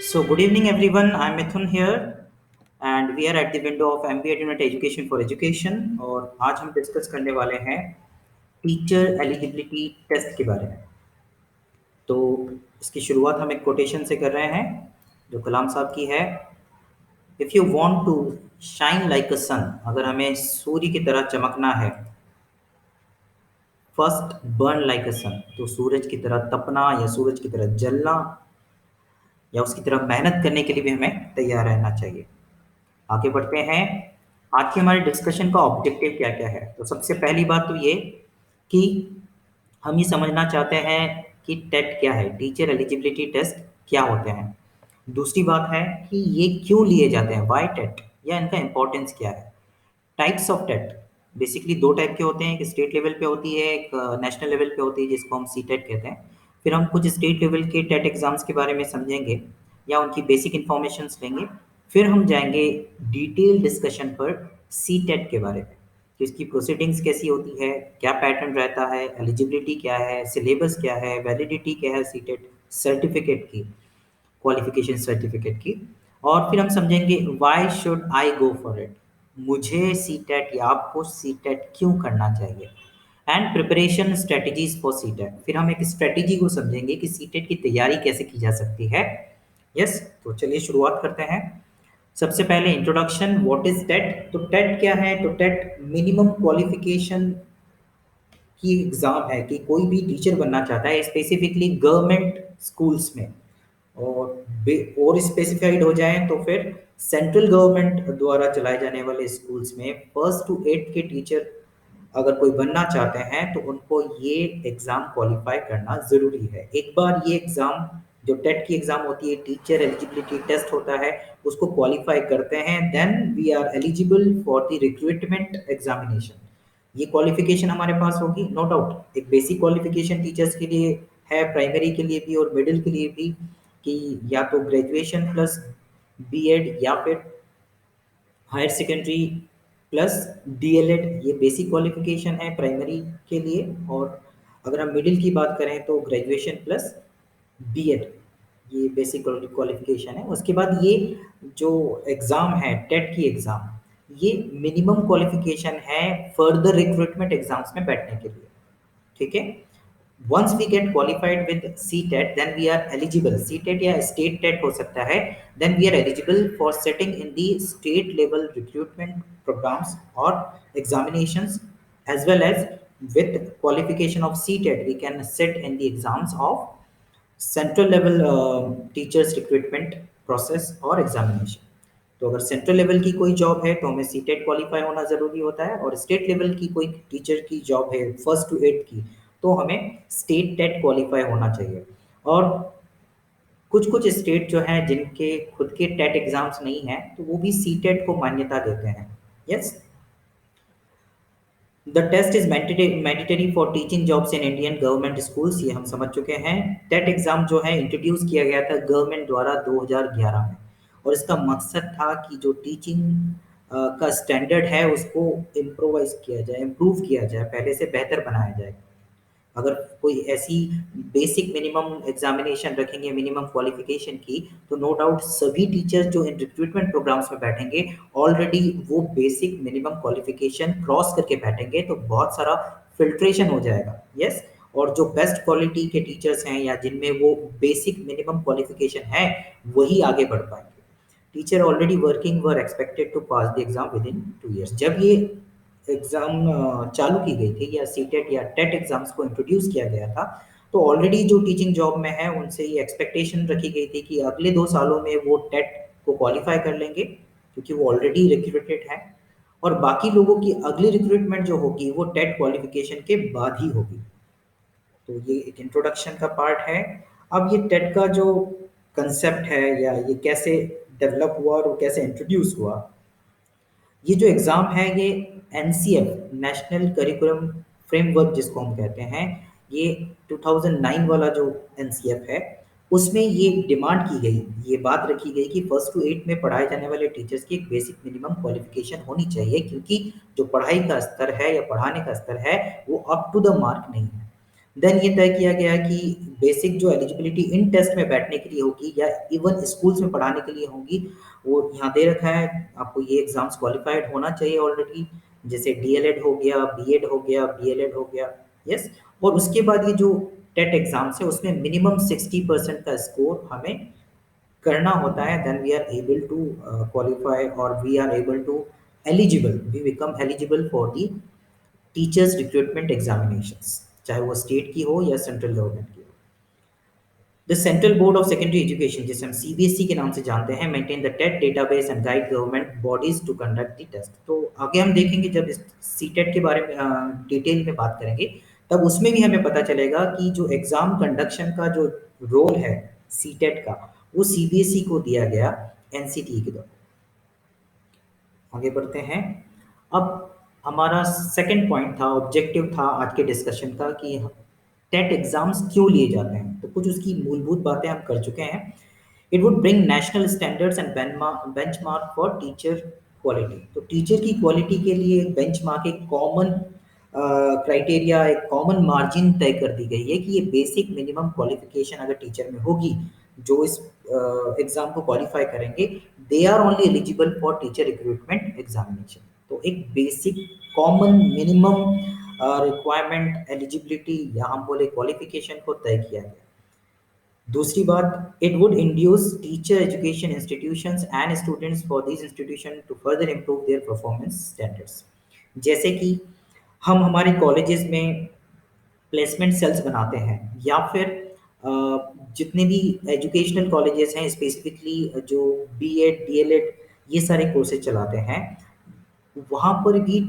So, good evening, everyone. I'm Mithun here, and we are at the window of MBA Unit Education for Education. और आज हम discuss करने वाले हैं teacher eligibility test के बारे में। तो इसकी शुरुआत हम एक कोटेशन से कर रहे हैं, जो कलाम साहब की है। If you want to shine like a sun, अगर हमें सूर्य की तरह चमकना है, first burn like a sun, तो सूरज की तरह तपना या सूरज की तरह जलना या उसकी तरह मेहनत करने के लिए भी हमें तैयार रहना चाहिए। आगे बढ़ते हैं। आज के हमारे डिस्कशन का ऑब्जेक्टिव क्या-क्या है? तो सबसे पहली बात तो ये कि हम ये समझना चाहते हैं कि टेट क्या है? टीचर एलिजिबिलिटी टेस्ट क्या होते हैं? दूसरी बात है कि ये क्यों लिए जाते हैं? Why TET? या इनका इम्पोर्टेंस क्या है? Types of TET basically 2 type के होते हैं, एक स्टेट लेवल पे होती है, एक नेशनल लेवल पे होती है जिसको हम सीटेट कहते हैं। फिर हम कुछ स्टेट लेवल के टेट एग्ज़ाम्स के बारे में समझेंगे या उनकी बेसिक इन्फॉर्मेशंस लेंगे। फिर हम जाएँगे डिटेल डिस्कशन पर सीटेट के बारे में, कि इसकी प्रोसीडिंग्स कैसी होती है, क्या पैटर्न रहता है, एलिजिबिलिटी क्या है, सिलेबस क्या है, वैलिडिटी क्या है सीटेट सर्टिफिकेट की, क्वालिफिकेशन सर्टिफिकेट की। और फिर हम समझेंगे why should I go for it, मुझे सीटेट या आपको सीटेट क्यों करना चाहिए, and preparation strategies for CTET. फिर हम एक स्ट्रेटजी को समझेंगे कि सीटेट की तैयारी कैसे की जा सकती है। यस, तो चलिए शुरुआत करते हैं। सबसे पहले इंट्रोडक्शन, व्हाट इज टेट। तो टेट क्या है? तो टेट मिनिमम क्वालिफिकेशन की एग्ज़ाम है कि कोई भी टीचर बनना चाहता है स्पेसिफिकली गवर्नमेंट स्कूल्स में, और स्पेसिफाइड हो जाए तो फिर सेंट्रल गवर्नमेंट द्वारा चलाए जाने वाले स्कूल्स में फर्स्ट टू एट्थ के टीचर अगर कोई बनना चाहते हैं तो उनको ये एग्ज़ाम क्वालिफाई करना ज़रूरी है। एक बार ये एग्ज़ाम, जो टेट की एग्ज़ाम होती है, टीचर एलिजिबिलिटी टेस्ट होता है, उसको क्वालिफाई करते हैं, then we are eligible for the recruitment examination. ये क्वालिफिकेशन हमारे पास होगी, नो डाउट। एक बेसिक क्वालिफिकेशन टीचर्स के लिए है, प्राइमरी के लिए भी और मिडिल के लिए भी, कि या तो ग्रेजुएशन प्लस बीएड या फिर हायर सेकेंडरी प्लस डीएलएड, ये बेसिक क्वालिफिकेशन है प्राइमरी के लिए। और अगर हम मिडिल की बात करें तो ग्रेजुएशन प्लस बीएड, ये बेसिक क्वालिफिकेशन है। उसके बाद ये जो एग्ज़ाम है टेट की एग्ज़ाम, ये मिनिमम क्वालिफिकेशन है फर्दर रिक्रूटमेंट एग्जाम्स में बैठने के लिए। ठीक है। Once we get qualified with CTET, then we are eligible, CTET या state TET हो सकता है, then we are eligible for sitting in the state level recruitment programs or examinations, as well as with qualification of CTET we can sit in the exams of central level teachers recruitment process और examination. तो अगर central level की कोई job है तो हमें CTET qualify होना ज़रूरी होता है, और स्टेट लेवल की कोई टीचर की जॉब है फर्स्ट टू एट की, तो हमें स्टेट टेट क्वालिफाई होना चाहिए। और कुछ कुछ स्टेट जो हैं जिनके खुद के टेट एग्जाम्स नहीं हैं, तो वो भी सीटेट को मान्यता देते हैं। Yes, the test is mandatory for teaching jobs in Indian government schools, ये हम समझ चुके हैं। टेट एग्जाम जो है इंट्रोड्यूस किया गया था गवर्नमेंट द्वारा 2011 में, और इसका मकसद था कि जो टीचिंग का स्टैंडर्ड है उसको इम्प्रोवाइज किया जाए, इम्प्रूव किया जाए, पहले से बेहतर बनाया जाए। अगर कोई ऐसी बेसिक मिनिमम एग्जामिनेशन रखेंगे मिनिमम क्वालिफिकेशन की, तो नो डाउट सभी टीचर्स जो इन रिक्रूटमेंट प्रोग्राम्स में बैठेंगे ऑलरेडी वो बेसिक मिनिमम क्वालिफिकेशन क्रॉस करके बैठेंगे, तो बहुत सारा फिल्ट्रेशन हो जाएगा। यस, और जो बेस्ट क्वालिटी के टीचर्स हैं या जिनमें वो बेसिक मिनिमम क्वालिफिकेशन है, वही आगे बढ़ पाएंगे। Teacher already working were expected to pass the exam within 2 years। जब ये एग्ज़ाम चालू की गई थी, या सीटेट या टेट एग्ज़ाम्स को इंट्रोड्यूस किया गया था, तो ऑलरेडी जो टीचिंग जॉब में है उनसे ये एक्सपेक्टेशन रखी गई थी कि अगले 2 सालों में वो टेट को क्वालिफाई कर लेंगे, क्योंकि वो ऑलरेडी रिक्रूटेड हैं, और बाकी लोगों की अगली रिक्रूटमेंट जो होगी वो टेट क्वालिफिकेशन के बाद ही होगी। तो ये एक इंट्रोडक्शन का पार्ट है। अब ये टेट का जो कंसेप्ट है, या ये कैसे डेवलप हुआ और वो कैसे इंट्रोड्यूस हुआ, ये जो एग्ज़ाम है ये एनसीएफ, नेशनल करिकुलम फ्रेमवर्क जिसको हम कहते हैं, ये 2009 वाला जो एनसीएफ है, उसमें ये डिमांड की गई, ये बात रखी गई कि फर्स्ट टू एट में पढ़ाए जाने वाले टीचर्स की एक बेसिक मिनिमम क्वालिफिकेशन होनी चाहिए, क्योंकि जो पढ़ाई का स्तर है या पढ़ाने का स्तर है वो अप टू द मार्क नहीं है। देन ये तय किया गया कि बेसिक जो एलिजिबिलिटी इन टेस्ट में बैठने के लिए होगी या इवन स्कूल्स में पढ़ाने के लिए होगी, वो यहाँ दे रखा है। आपको ये एग्जाम्स क्वालिफाइड होना चाहिए ऑलरेडी, जैसे डीएलएड हो गया, बीएड हो गया, बीएलएड हो गया। यस। और उसके बाद ये जो टेट एग्जाम्स है उसमें मिनिमम 60% का स्कोर हमें करना होता है, then we are able to qualify और we are able to eligible, we become eligible for the teachers recruitment examinations, चाहे वो स्टेट की हो या सेंट्रल गवर्नमेंट की हो। The central board of secondary education, जिसे हम सीबीएसई के नाम से जानते हैं, maintain the TET database and guide government bodies to conduct the test. तो आगे हम देखेंगे जब इस सीटेट के बारे में डिटेल में बात करेंगे, तब उसमें भी हमें पता चलेगा कि जो एग्जाम कंडक्शन का जो रोल है सीटेट का, वो सीबीएसई को दिया गया एनसीटी के द्वारा। आगे बढ़ते हैं। अब हमारा सेकंड पॉइंट था, ऑब्जेक्टिव था आज के डिस्कशन का कि टेट एग्जाम्स क्यों लिए जाते हैं। तो कुछ उसकी मूलभूत बातें हम कर चुके हैं। It would bring national standards and benchmark for teacher quality. तो टीचर की क्वालिटी के लिए एक बेंचमार्क, एक कॉमन क्राइटेरिया, एक कॉमन मार्जिन तय कर दी गई है कि ये बेसिक मिनिमम क्वालिफिकेशन अगर टीचर में होगी, जो इस एग्जाम को क्वालिफाई करेंगे, they are only eligible for teacher recruitment examination. तो एक basic common minimum requirement eligibility या हम बोले क्वालिफिकेशन को तय किया गया। दूसरी बात, it would induce teacher education institutions and students for these institution to further improve their performance standards. जैसे कि हम हमारे कॉलेजेस में प्लेसमेंट सेल्स बनाते हैं, या फिर अ, जितने भी एजुकेशनल कॉलेजेस हैं स्पेसिफिकली जो बीएड डीएलएड ये सारे कोर्सेज चलाते हैं, वहाँ पर भी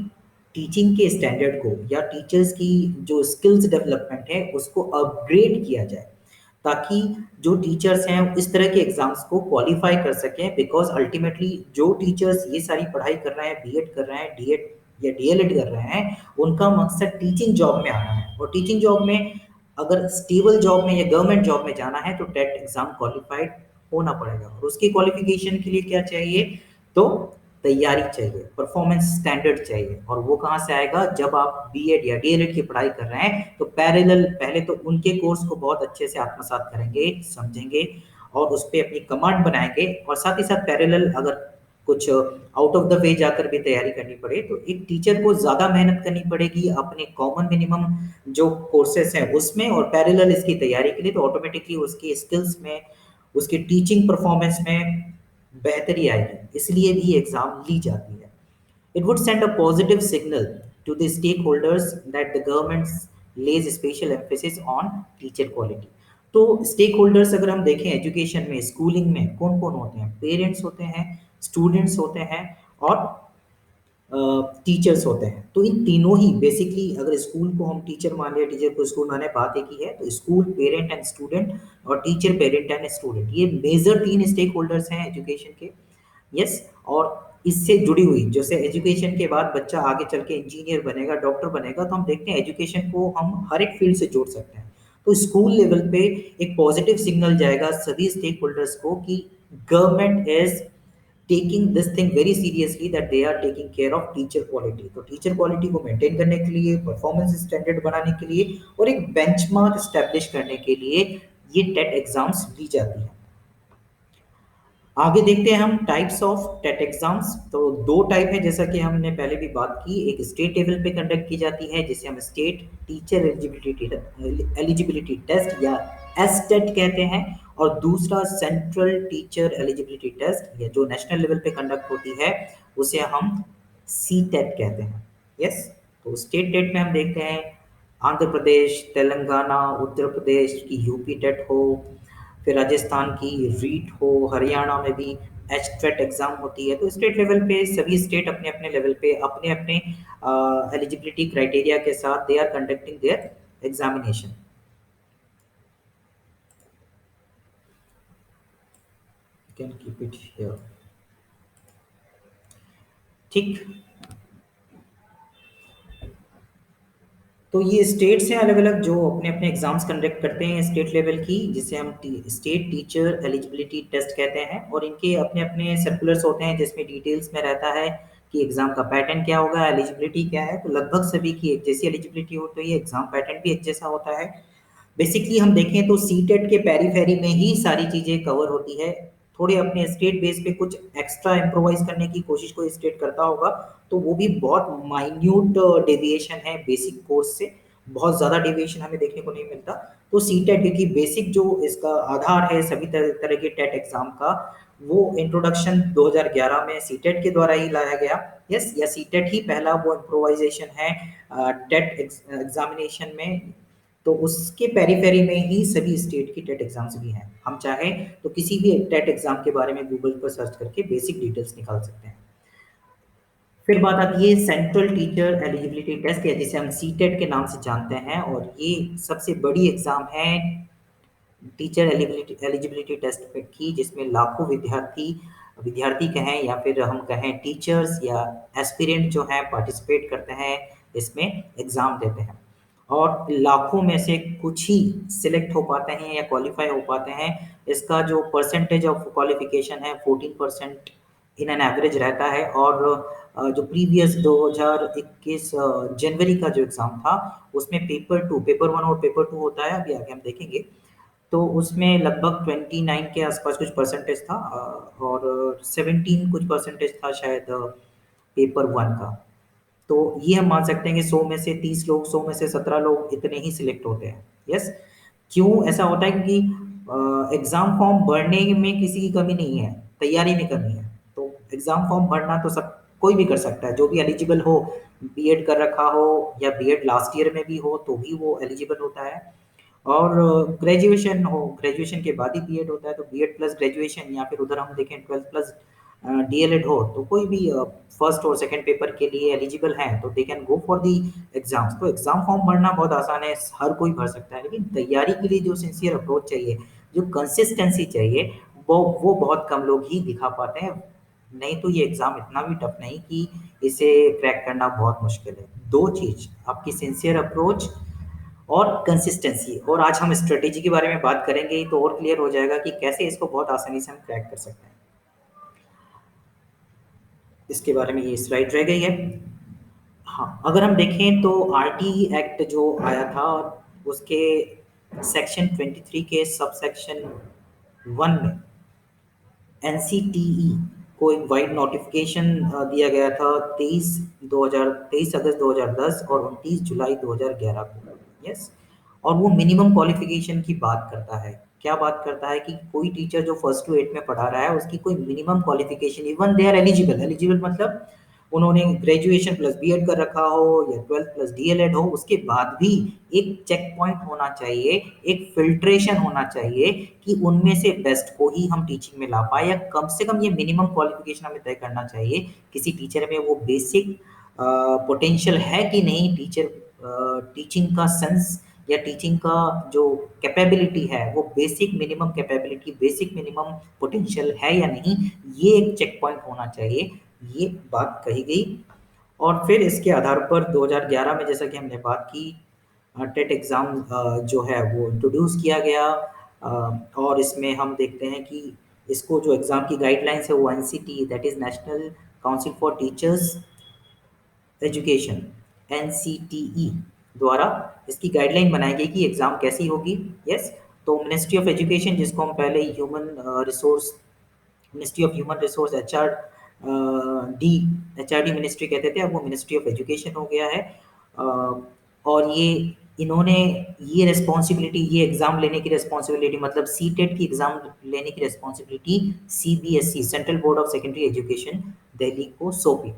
टीचिंग के स्टैंडर्ड को या टीचर्स की जो स्किल्स डेवलपमेंट है उसको अपग्रेड किया जाए, ताकि जो टीचर्स हैं इस तरह के एग्जाम्स को क्वालिफाई कर सकें। बिकॉज अल्टीमेटली जो टीचर्स ये सारी पढ़ाई कर रहे हैं, बीएड कर रहे हैं, डीएड या डीएलएड कर रहे हैं, उनका मकसद टीचिंग जॉब में आना है। और टीचिंग जॉब में अगर स्टेबल जॉब में या गवर्नमेंट जॉब में जाना है तो टेट एग्जाम क्वालिफाइड होना पड़ेगा। और उसकी क्वालिफिकेशन के लिए क्या चाहिए, तो तैयारी चाहिए, परफॉर्मेंस स्टैंडर्ड चाहिए। और वो कहाँ से आएगा, जब आप बीएड या डीएलएड की पढ़ाई कर रहे हैं तो पैरेलल पहले तो उनके कोर्स को बहुत अच्छे से आत्मसात करेंगे, समझेंगे और उस पर अपनी कमांड बनाएंगे। और साथ ही साथ पैरेलल अगर कुछ आउट ऑफ द वे जाकर भी तैयारी करनी पड़े तो एक टीचर को ज़्यादा मेहनत करनी पड़ेगी अपने कॉमन मिनिमम जो कोर्सेस हैं उसमें, और पैरेलल इसकी तैयारी के लिए तो ऑटोमेटिकली उसकी स्किल्स में, उसकी टीचिंग परफॉर्मेंस में बेहतरी आएगी। इसलिए भी एग्जाम ली जाती है। It would send a positive signal to the stakeholders that the government lays special emphasis on teacher quality. तो स्टेक होल्डर्स अगर हम देखें एजुकेशन में, स्कूलिंग में कौन कौन होते हैं, पेरेंट्स होते हैं, स्टूडेंट्स होते हैं और टीचर्स होते हैं। तो इन तीनों ही बेसिकली, अगर स्कूल को हम टीचर मान लिया, टीचर को स्कूल माने, बात एक ही है। तो स्कूल पेरेंट एंड स्टूडेंट और टीचर पेरेंट एंड स्टूडेंट, ये मेजर तीन स्टेक होल्डर्स हैं एजुकेशन के। यस। और इससे जुड़ी हुई, जैसे एजुकेशन के बाद बच्चा आगे चल के इंजीनियर बनेगा, डॉक्टर बनेगा, तो हम देखते हैं एजुकेशन को हम हर एक फील्ड से जोड़ सकते हैं। तो स्कूल लेवल पे एक पॉजिटिव सिग्नल जाएगा सभी स्टेक होल्डर्स को कि government is taking this thing very seriously, that they are taking care of teacher quality. तो टीचर क्वालिटी को मेंटेन करने के लिए, परफॉर्मेंस स्टैंडर्ड बनाने के लिए और एक बेंचमार्क स्टैब्लिश करने के लिए ये टेट एग्जाम्स ली जाती है। आगे देखते हैं हम टाइप्स ऑफ टेट एग्जाम्स। तो दो टाइप है, जैसा कि हमने पहले भी बात की। एक स्टेट लेवल पे कंडक्ट की जाती है जिसे हम स्टेट टीचर एलिजिबिलिटी टेस्ट या एसटेट कहते हैं, और दूसरा सेंट्रल टीचर एलिजिबिलिटी टेस्ट या जो नेशनल लेवल पे कंडक्ट होती है उसे हम सी टेट कहते हैं। यस। तो स्टेट टेट में हम देखते हैं आंध्र प्रदेश, तेलंगाना, उत्तर प्रदेश की यूपी टेट हो, फिर राजस्थान की रीट हो, हरियाणा में भी एचटेट एग्जाम होती है। तो स्टेट लेवल पे सभी स्टेट अपने अपने लेवल पे अपने अपने एलिजिबिलिटी क्राइटेरिया के साथ they are conducting their examination. Can keep it here. ठीक। तो ये स्टेट्स हैं अलग अलग जो अपने अपने एग्जाम्स कंडक्ट करते हैं स्टेट लेवल की, जिसे हम स्टेट टीचर एलिजिबिलिटी टेस्ट कहते हैं। और इनके अपने अपने सर्कुलर्स होते हैं जिसमें डिटेल्स में रहता है कि एग्ज़ाम का पैटर्न क्या होगा, एलिजिबिलिटी क्या है, तो लगभग सभी की एक जैसी एलिजिबिलिटी होती है, एग्ज़ाम पैटर्न भी एक जैसा होता है। बेसिकली हम देखें तो सीटेट के पेरीफेरी में ही सारी चीज़ें कवर होती है। थोड़े अपने स्टेट बेस पे कुछ एक्स्ट्रा इम्प्रोवाइज करने की कोशिश कोई स्टेट करता होगा, तो वो भी बहुत माइन्यूट डेविएशन है बेसिक कोर्स से, बहुत ज़्यादा डेविएशन हमें देखने को नहीं मिलता। तो सीटेट क्योंकि बेसिक जो इसका आधार है सभी तरह के टेट एग्जाम का, वो इंट्रोडक्शन 2011 में सीटेट के द्वारा ही लाया गया। यस, या सीटेट ही पहला वो इम्प्रोवाइजेशन है टेट एग्जामिनेशन में। तो उसके पेरीफेरी में ही सभी स्टेट की टेट एग्जाम्स भी हैं। हम चाहें तो किसी भी टेट एग्जाम के बारे में गूगल पर सर्च करके बेसिक डिटेल्स निकाल सकते हैं। फिर बात आती है सेंट्रल टीचर एलिजिबिलिटी टेस्ट, या जिसे हम सीटेट के नाम से जानते हैं, और ये सबसे बड़ी एग्जाम है टीचर एलिजिबिलिटी टेस्ट पे की, जिसमें लाखों विद्यार्थी विद्यार्थी कहें या फिर हम कहें टीचर्स या एस्पिरेंट जो हैं पार्टिसिपेट करते हैं, इसमें एग्ज़ाम देते हैं। और लाखों में से कुछ ही सिलेक्ट हो पाते हैं या क्वालिफाई हो पाते हैं। इसका जो परसेंटेज ऑफ क्वालिफिकेशन है 14% इन एन एवरेज रहता है। और जो प्रीवियस 2021 जनवरी का जो एग्ज़ाम था, उसमें पेपर वन और पेपर टू होता है, अभी आगे हम देखेंगे। तो उसमें लगभग 29 के आसपास कुछ परसेंटेज था, और 17 कुछ परसेंटेज था शायद पेपर वन का। तो ये हम मान सकते हैं कि 100 में से 30 लोग, 100 में से 17 लोग इतने ही सिलेक्ट होते हैं। यस, क्यों ऐसा होता है? क्योंकि एग्जाम फॉर्म भरने में किसी की कमी नहीं है, तैयारी में कमी है। तो एग्जाम फॉर्म भरना तो सब कोई भी कर सकता है, जो भी एलिजिबल हो, बीएड कर रखा हो या बीएड लास्ट ईयर में भी हो तो भी वो एलिजिबल होता है। और ग्रेजुएशन हो, ग्रेजुएशन के बाद ही बीएड होता है, तो बीएड प्लस ग्रेजुएशन, या फिर उधर हम देखें 12th प्लस डीएलएड हो, तो कोई भी फर्स्ट और सेकंड पेपर के लिए एलिजिबल हैं तो they can go for the exams. तो एग्जाम फॉर्म भरना बहुत आसान है, हर कोई भर सकता है, लेकिन तैयारी के लिए जो सिंसियर अप्रोच चाहिए, जो कंसिस्टेंसी चाहिए, वो बहुत कम लोग ही दिखा पाते हैं। नहीं तो ये एग्जाम इतना भी टफ नहीं कि इसे क्रैक करना बहुत मुश्किल है। दो चीज, आपकी सिंसियर अप्रोच और कंसिस्टेंसी। और आज हम स्ट्रेटेजी के बारे में बात करेंगे तो और क्लियर हो जाएगा कि कैसे इसको बहुत आसानी से हम क्रैक कर सकते हैं। इसके बारे में ये स्लाइड रह गई है। हाँ, अगर हम देखें तो आरटीई एक्ट जो आया था, उसके सेक्शन 23 के सब सेक्शन 1 में एनसीटीई को एक वाइड नोटिफिकेशन दिया गया था 23 अगस्त 2010 और 29 जुलाई 2011 को। यस, और वो मिनिमम क्वालिफिकेशन की बात करता है। क्या बात करता है? कि कोई टीचर जो फर्स्ट टू एट में पढ़ा रहा है, उसकी कोई minimum qualification, even they are eligible, eligible मतलब उन्होंने ग्रेजुएशन प्लस बीएड कर रखा हो या 12th प्लस डीएलएड हो, उसके बाद भी एक चेक पॉइंट होना चाहिए, एक फिल्ट्रेशन होना चाहिए कि उनमें से बेस्ट को ही हम टीचिंग में ला पाए, या कम से कम ये मिनिमम क्वालिफिकेशन हमें तय करना चाहिए किसी टीचर में वो बेसिक पोटेंशियल है कि नहीं, टीचिंग का सेंस या टीचिंग का जो कैपेबिलिटी है, वो basic minimum capability, basic minimum potential है या नहीं, ये एक चेक पॉइंट होना चाहिए। ये बात कही गई। और फिर इसके आधार पर 2011 में, जैसा कि हमने बात की, टेट एग्ज़ाम जो है वो इंट्रोड्यूस किया गया। और इसमें हम देखते हैं कि इसको जो एग्ज़ाम की गाइडलाइंस है वो NCT, that is national council for teachers education, NCTE द्वारा इसकी गाइडलाइन बनाई गई कि एग्ज़ाम कैसी होगी। यस, तो मिनिस्ट्री ऑफ एजुकेशन, जिसको हम पहले resource ministry of human resource D HRD ministry कहते थे, अब वो मिनिस्ट्री ऑफ एजुकेशन हो गया है। और ये इन्होंने ये रिस्पॉन्सिबिलिटी, ये एग्ज़ाम लेने की रिस्पॉन्सिबिलिटी, मतलब सीटेट की एग्ज़ाम लेने की responsibility CBSE, central board of secondary education Delhi को सौंपी।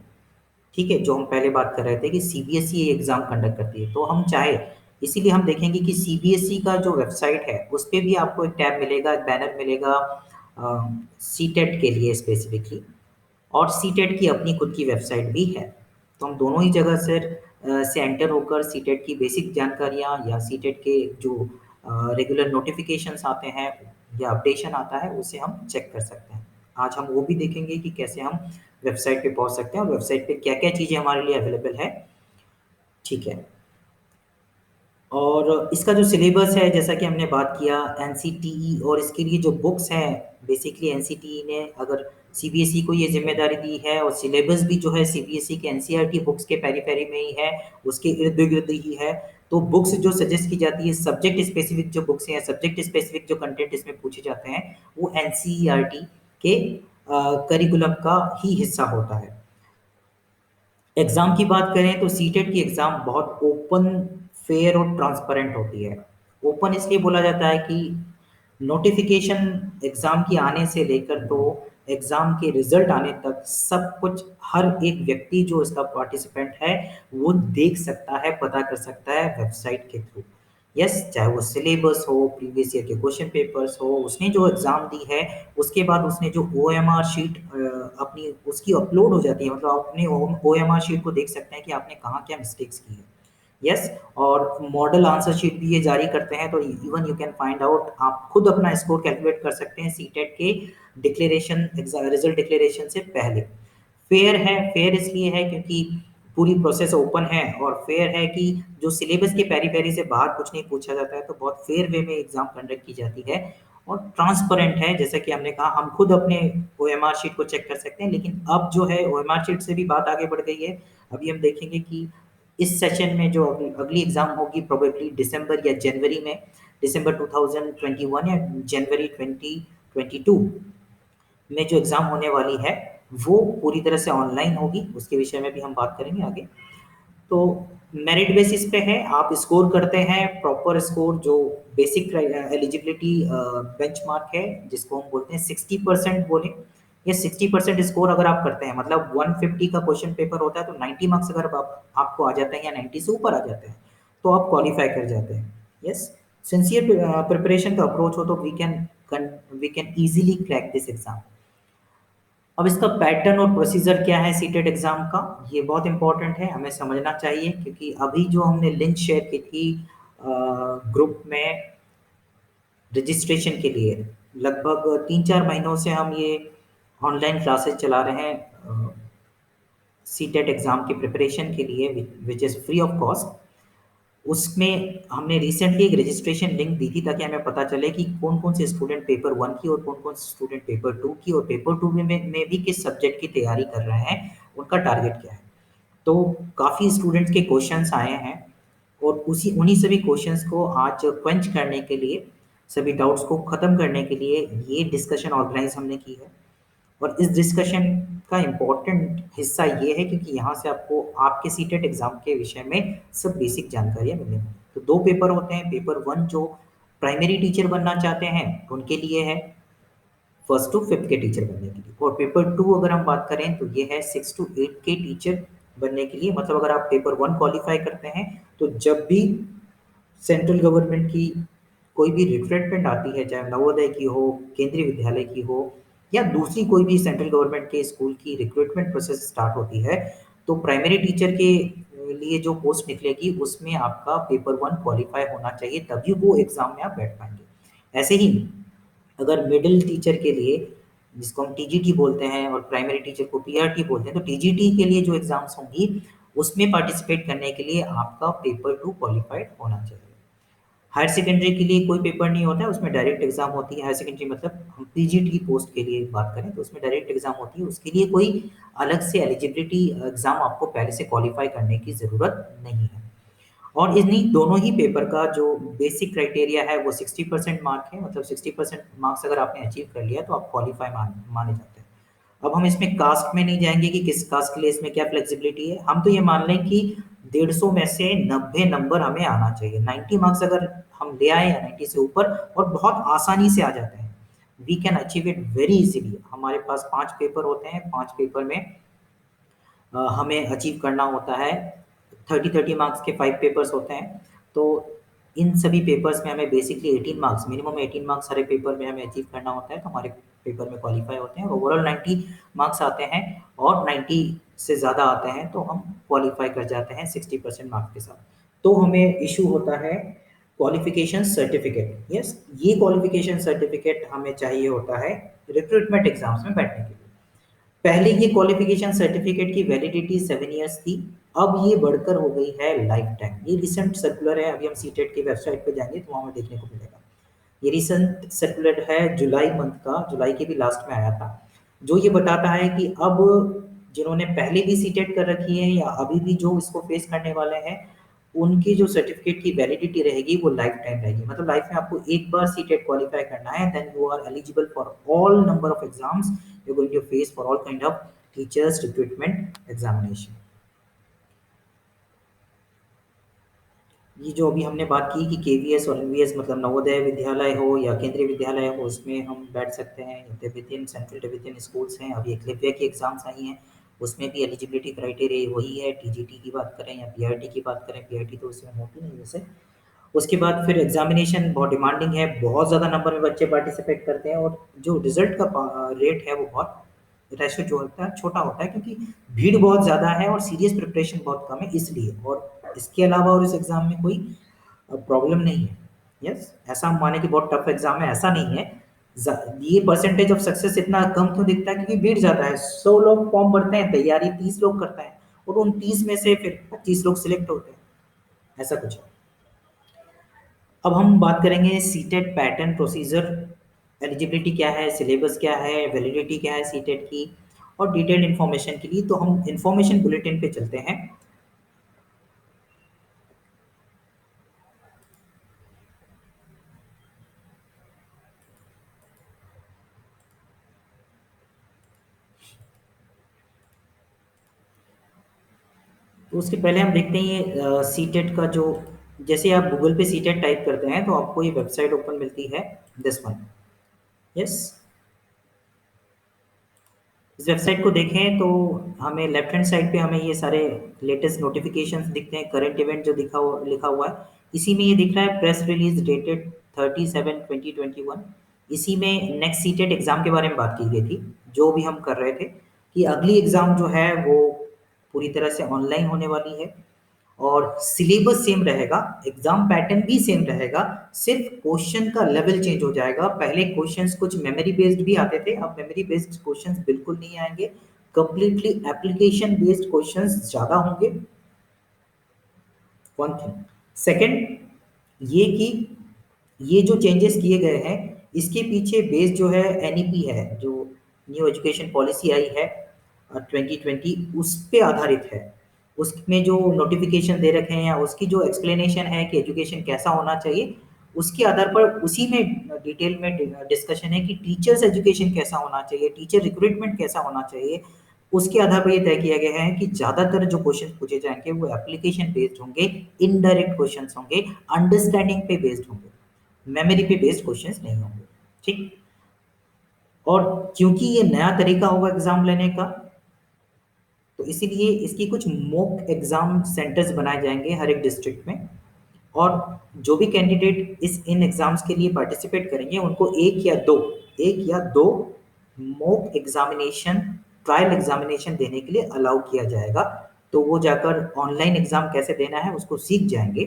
ठीक है, जो हम पहले बात कर रहे थे कि सीबीएसई ये एग्ज़ाम कंडक्ट करती है, तो हम चाहे, इसीलिए हम देखेंगे कि सीबीएसई का जो वेबसाइट है उस पे भी आपको एक टैब मिलेगा, एक बैनर मिलेगा सीटेट के लिए स्पेसिफिकली, और सीटेट की अपनी खुद की वेबसाइट भी है। तो हम दोनों ही जगह से एंटर होकर सीटेट की बेसिक जानकारियाँ या सीटेट के जो रेगुलर नोटिफिकेशंस आते हैं या अपडेशन आता है, उसे हम चेक कर सकते हैं। आज हम वो भी देखेंगे कि कैसे हम वेबसाइट पे पहुंच सकते हैं और वेबसाइट पे क्या-क्या चीज़ें हमारे लिए अवेलेबल है। ठीक है। और इसका जो सिलेबस है, जैसा कि हमने बात किया, एनसीटीई, और इसके लिए जो बुक्स हैं, बेसिकली एनसीटीई ने अगर सीबीएसई को ये ज़िम्मेदारी दी है और सिलेबस भी जो है सीबीएसई के एनसीईआरटी बुक्स के पेरी-पेरी में ही है, उसके इर्द-गिर्द ही है। तो बुक्स जो सजेस्ट की जाती है, सब्जेक्ट स्पेसिफिक जो बुक्स हैं, सब्जेक्ट स्पेसिफिक जो कंटेंट इसमें पूछे जाते हैं, वो एनसीईआरटी के करिकुलम का ही हिस्सा होता है। एग्ज़ाम की बात करें तो सीटेट की एग्ज़ाम बहुत ओपन, फेयर और ट्रांसपेरेंट होती है। ओपन इसलिए बोला जाता है कि नोटिफ़िकेशन एग्ज़ाम की आने से लेकर तो एग्ज़ाम के रिज़ल्ट आने तक सब कुछ हर एक व्यक्ति जो इसका पार्टिसिपेंट है, वो देख सकता है, पता कर सकता है वेबसाइट के थ्रू। यस, चाहे वो सिलेबस हो, प्रीवियस ईयर के क्वेश्चन पेपर्स हो, उसने जो एग्ज़ाम दी है, उसके बाद उसने जो ओएमआर शीट अपनी उसकी अपलोड हो जाती है, मतलब आप अपने ओएमआर शीट को देख सकते हैं कि आपने कहाँ क्या मिस्टेक्स की है। यस, और मॉडल आंसर शीट भी ये जारी करते हैं, तो even you can find out, आप खुद अपना स्कोर कैलकुलेट कर सकते हैं सीटेट के डिक्लेरेशन रिजल्ट डिक्लेरेशन से पहले। फेयर है, फेयर इसलिए है क्योंकि पूरी प्रोसेस ओपन है, और फेयर है कि जो सिलेबस के पेरी-पेरी से बाहर कुछ नहीं पूछा जाता है, तो बहुत फेयर वे में एग्ज़ाम कंडक्ट की जाती है और ट्रांसपेरेंट है। जैसा कि हमने कहा, हम खुद अपने ओएमआर शीट को चेक कर सकते हैं, लेकिन अब जो है ओएमआर शीट से भी बात आगे बढ़ गई है। अभी हम देखेंगे कि इस सेशन में जो अगली अगली एग्ज़ाम होगी प्रोबेबली दिसंबर या जनवरी में, दिसंबर 2021 या जनवरी 2022 में जो एग्ज़ाम होने वाली है, वो पूरी तरह से ऑनलाइन होगी, उसके विषय में भी हम बात करेंगे आगे। तो मेरिट बेसिस पे है, आप स्कोर करते हैं प्रॉपर स्कोर जो बेसिक एलिजिबिलिटी बेंचमार्क है, जिसको हम बोलते हैं 60% बोले। ये 60% स्कोर अगर आप करते हैं, मतलब 150 का क्वेश्चन पेपर होता है, तो 90 मार्क्स अगर आपको आ जाते हैं या 90 से ऊपर आ जाते हैं, तो आप क्वालिफाई कर जाते हैं। यस, सिंसियर प्रिपरेशन का अप्रोच हो तो we can easily crack this exam. अब इसका पैटर्न और प्रोसीजर क्या है सीटेट एग्ज़ाम का, ये बहुत इम्पोर्टेंट है, हमें समझना चाहिए, क्योंकि अभी जो हमने लिंक शेयर की थी ग्रुप में रजिस्ट्रेशन के लिए, लगभग 3-4 महीनों से हम ये ऑनलाइन क्लासेस चला रहे हैं सीटेट एग्ज़ाम की प्रिपरेशन के लिए, which is free of cost. उसमें हमने रिसेंटली एक रजिस्ट्रेशन लिंक दी थी ताकि हमें पता चले कि कौन-कौन से स्टूडेंट पेपर 1 की और कौन-कौन से स्टूडेंट पेपर 2 की, और पेपर 2 में भी किस सब्जेक्ट की तैयारी कर रहे हैं, उनका टारगेट क्या है। तो काफ़ी स्टूडेंट्स के क्वेश्चंस आए हैं, और उसी उन्हीं सभी क्वेश्चंस को आज क्वेंच करने के लिए, सभी डाउट्स को ख़त्म करने के लिए ये डिस्कशन ऑर्गेनाइज़ हमने की है। और इस डिस्कशन का इम्पोर्टेंट हिस्सा ये है क्योंकि यहाँ से आपको आपके सीटेट एग्ज़ाम के विषय में सब बेसिक जानकारियाँ मिलेंगी। तो 2 पेपर होते हैं, पेपर 1 जो प्राइमरी टीचर बनना चाहते हैं, उनके लिए है, फर्स्ट टू फिफ्थ के टीचर बनने के लिए, और पेपर 2 अगर हम बात करें तो ये है 6 टू 8 के टीचर बनने के लिए। मतलब अगर आप पेपर 1 क्वालिफ़ाई करते हैं, तो जब भी सेंट्रल गवर्नमेंट की कोई भी रिक्रूटमेंट आती है, चाहे नवोदय की हो, केंद्रीय विद्यालय की हो, या दूसरी कोई भी सेंट्रल गवर्नमेंट के स्कूल की रिक्रूटमेंट प्रोसेस स्टार्ट होती है, तो प्राइमरी टीचर के लिए जो पोस्ट निकलेगी, उसमें आपका पेपर 1 क्वालिफ़ाई होना चाहिए, तभी वो एग्ज़ाम में आप बैठ पाएँगे। ऐसे ही अगर मिडल टीचर के लिए, जिसको हम टीजीटी बोलते हैं, और प्राइमरी टीचर को पीआरटी बोलते हैं, तो टीजीटी के लिए जो एग्ज़ाम्स होंगी, उसमें पार्टिसिपेट करने के लिए आपका पेपर 2 क्वालिफ़ाइड होना चाहिए। हायर सेकेंडरी के लिए कोई पेपर नहीं होता है, उसमें डायरेक्ट एग्ज़ाम होती है। हायर सेकेंडरी मतलब हम पीजीटी की पोस्ट के लिए बात करें, तो उसमें डायरेक्ट एग्ज़ाम होती है, उसके लिए कोई अलग से एलिजिबिलिटी एग्ज़ाम आपको पहले से क्वालिफ़ाई करने की ज़रूरत नहीं है। और इन्हीं दोनों ही पेपर का जो बेसिक क्राइटेरिया है, वो 60% मार्क है, मतलब 60% मार्क्स अगर आपने अचीव कर लिया, तो आप क्वालिफ़ाई माने जाते हैं। अब हम इसमें कास्ट में नहीं जाएँगे कि किस कास्ट के लिए इसमें क्या फ्लेक्सिबिलिटी है। हम तो ये मान लें कि 150 में से 90 नंबर हमें आना चाहिए। 90 मार्क्स अगर हम ले आए या 90 से ऊपर, और बहुत आसानी से आ जाते हैं। We can achieve it very easily. हमारे पास 5 पेपर होते हैं, 5 पेपर में हमें अचीव करना होता है, 30-30 मार्क्स के 5 पेपर्स होते हैं। तो इन सभी पेपर्स में हमें बेसिकली 18 मार्क्स, मिनिमम 18 मार्क्स सारे पेपर में हमें अचीव करना होता है, तो हमारे पेपर में क्वालिफ़ाई होते हैं। ओवरऑल 90 मार्क्स आते हैं, और 90 से ज़्यादा आते हैं, तो हम क्वालिफ़ाई कर जाते हैं 60% मार्क्स के साथ। तो हमें इश्यू होता है क्वालिफ़िकेशन सर्टिफ़िकेट। यस, ये क्वालिफ़िकेशन सर्टिफ़िकेट हमें चाहिए होता है रिक्रूटमेंट एग्ज़ाम्स में बैठने के लिए। पहले ये क्वालिफिकेशन सर्टिफिकेट की वैलिडिटी 7 इयर्स थी, अब ये बढ़कर हो गई है लाइफ टाइम। ये रिसेंट सर्कुलर है, अभी हम सीटेट की वेबसाइट पे जाएँगे तो वहाँ हमें देखने को मिलेगा। ये रिसेंट सर्कुलर है जुलाई मंथ का, जुलाई के भी लास्ट में आया था। जो ये बताता है कि अब जिन्होंने पहले भी सीटेट कर रखी है या अभी भी जो इसको फेस करने वाले हैं, उनकी जो सर्टिफिकेट की वैलिडिटी रहेगी वो लाइफ टाइम रहेगी। मतलब लाइफ में आपको एक बार सीटेट क्वालिफाई करना है, then you are eligible for all number of exams you going to face for all kind of teachers recruitment examination. ये जो अभी हमने बात की कि केवीएस और एनवीएस मतलब नवोदय विद्यालय हो या केंद्रीय विद्यालय हो, उसमें हम बैठ सकते हैं। तिब्बतियन सेंट्रल तिब्बतियन स्कूल्स हैं, अभी एकलव्य की एग्जाम्स आई हैं, उसमें भी एलिजिबिलिटी क्राइटेरिया वही है। टीजीटी की बात करें या पीआरटी की बात करें, पीआरटी तो उसमें होती नहीं वैसे। उसके बाद फिर एग्जामिनेशन बहुत डिमांडिंग है, बहुत ज़्यादा नंबर में बच्चे पार्टिसिपेट करते हैं, और जो रिजल्ट का रेट है वो बहुत रेशो जो होता है छोटा होता है, क्योंकि भीड़ बहुत ज़्यादा है और सीरियस प्रिपरेशन बहुत कम है इसलिए। और इसके अलावा और इस एग्ज़ाम में कोई प्रॉब्लम नहीं है। यस, ऐसा हम माने कि बहुत टफ एग्ज़ाम है, ऐसा नहीं है। ये परसेंटेज ऑफ सक्सेस इतना कम क्यों दिखता है, क्योंकि भीड़ ज़्यादा है। 100 लोग फॉर्म भरते हैं, तैयारी 30 लोग करते हैं, और उन 30 में से फिर 25 लोग सिलेक्ट होते हैं, ऐसा कुछ है। अब हम बात करेंगे सीटेट पैटर्न प्रोसीजर, एलिजिबिलिटी क्या है, सिलेबस क्या है, वैलिडिटी क्या है सीटेट की, और डिटेल्ड इन्फॉर्मेशन के लिए तो हम इन्फॉर्मेशन बुलेटिन पे चलते हैं। तो उसके पहले हम देखते हैं ये सीटेट का जो, जैसे आप गूगल पे सीटेट टाइप करते हैं तो आपको ये वेबसाइट ओपन मिलती है, दिस वन। यस, इस वेबसाइट को देखें तो हमें लेफ्ट हैंड साइड पे हमें ये सारे लेटेस्ट नोटिफिकेशंस दिखते हैं, करंट इवेंट जो लिखा हुआ है। इसी में ये दिख रहा है प्रेस रिलीज डेटेड 30/7/2021। इसी में नेक्स्ट सीटेट एग्जाम के बारे में बात की गई थी, जो भी हम कर रहे थे कि अगली एग्जाम जो है वो पूरी तरह से ऑनलाइन होने वाली है, और सिलेबस सेम रहेगा, एग्जाम पैटर्न भी सेम रहेगा, सिर्फ क्वेश्चन का लेवल चेंज हो जाएगा। पहले क्वेश्चंस कुछ मेमोरी बेस्ड भी आते थे, अब मेमोरी बेस्ड क्वेश्चंस बिल्कुल नहीं आएंगे, कंप्लीटली एप्लीकेशन बेस्ड क्वेश्चंस ज्यादा होंगे। वन थिंग, सेकंड ये कि ये जो चेंजेस किए गए हैं, इसके पीछे बेस जो है एनईपी है, जो न्यू एजुकेशन पॉलिसी आई है 2020, उस पे आधारित है। उसमें जो नोटिफिकेशन दे रखे हैं या उसकी जो एक्सप्लेनेशन है कि एजुकेशन कैसा होना चाहिए, उसके आधार पर उसी में डिटेल में डिस्कशन है कि टीचर्स एजुकेशन कैसा होना चाहिए, टीचर रिक्रूटमेंट कैसा होना चाहिए। उसके आधार पर ये तय किया गया है कि ज़्यादातर जो क्वेश्चन पूछे जाएंगे वो एप्लीकेशन बेस्ड होंगे, इनडायरेक्ट क्वेश्चन होंगे, अंडरस्टैंडिंग पे बेस्ड होंगे, मेमोरी पे बेस्ड क्वेश्चंस नहीं होंगे। ठीक, और क्योंकि ये नया तरीका होगा एग्जाम लेने का, तो इसीलिए इसकी कुछ मॉक एग्जाम सेंटर्स बनाए जाएंगे हर एक डिस्ट्रिक्ट में, और जो भी कैंडिडेट इन एग्जाम्स के लिए पार्टिसिपेट करेंगे उनको एक या दो मॉक एग्जामिनेशन, ट्रायल एग्जामिनेशन देने के लिए अलाउ किया जाएगा। तो वो जाकर ऑनलाइन एग्जाम कैसे देना है उसको सीख जाएंगे।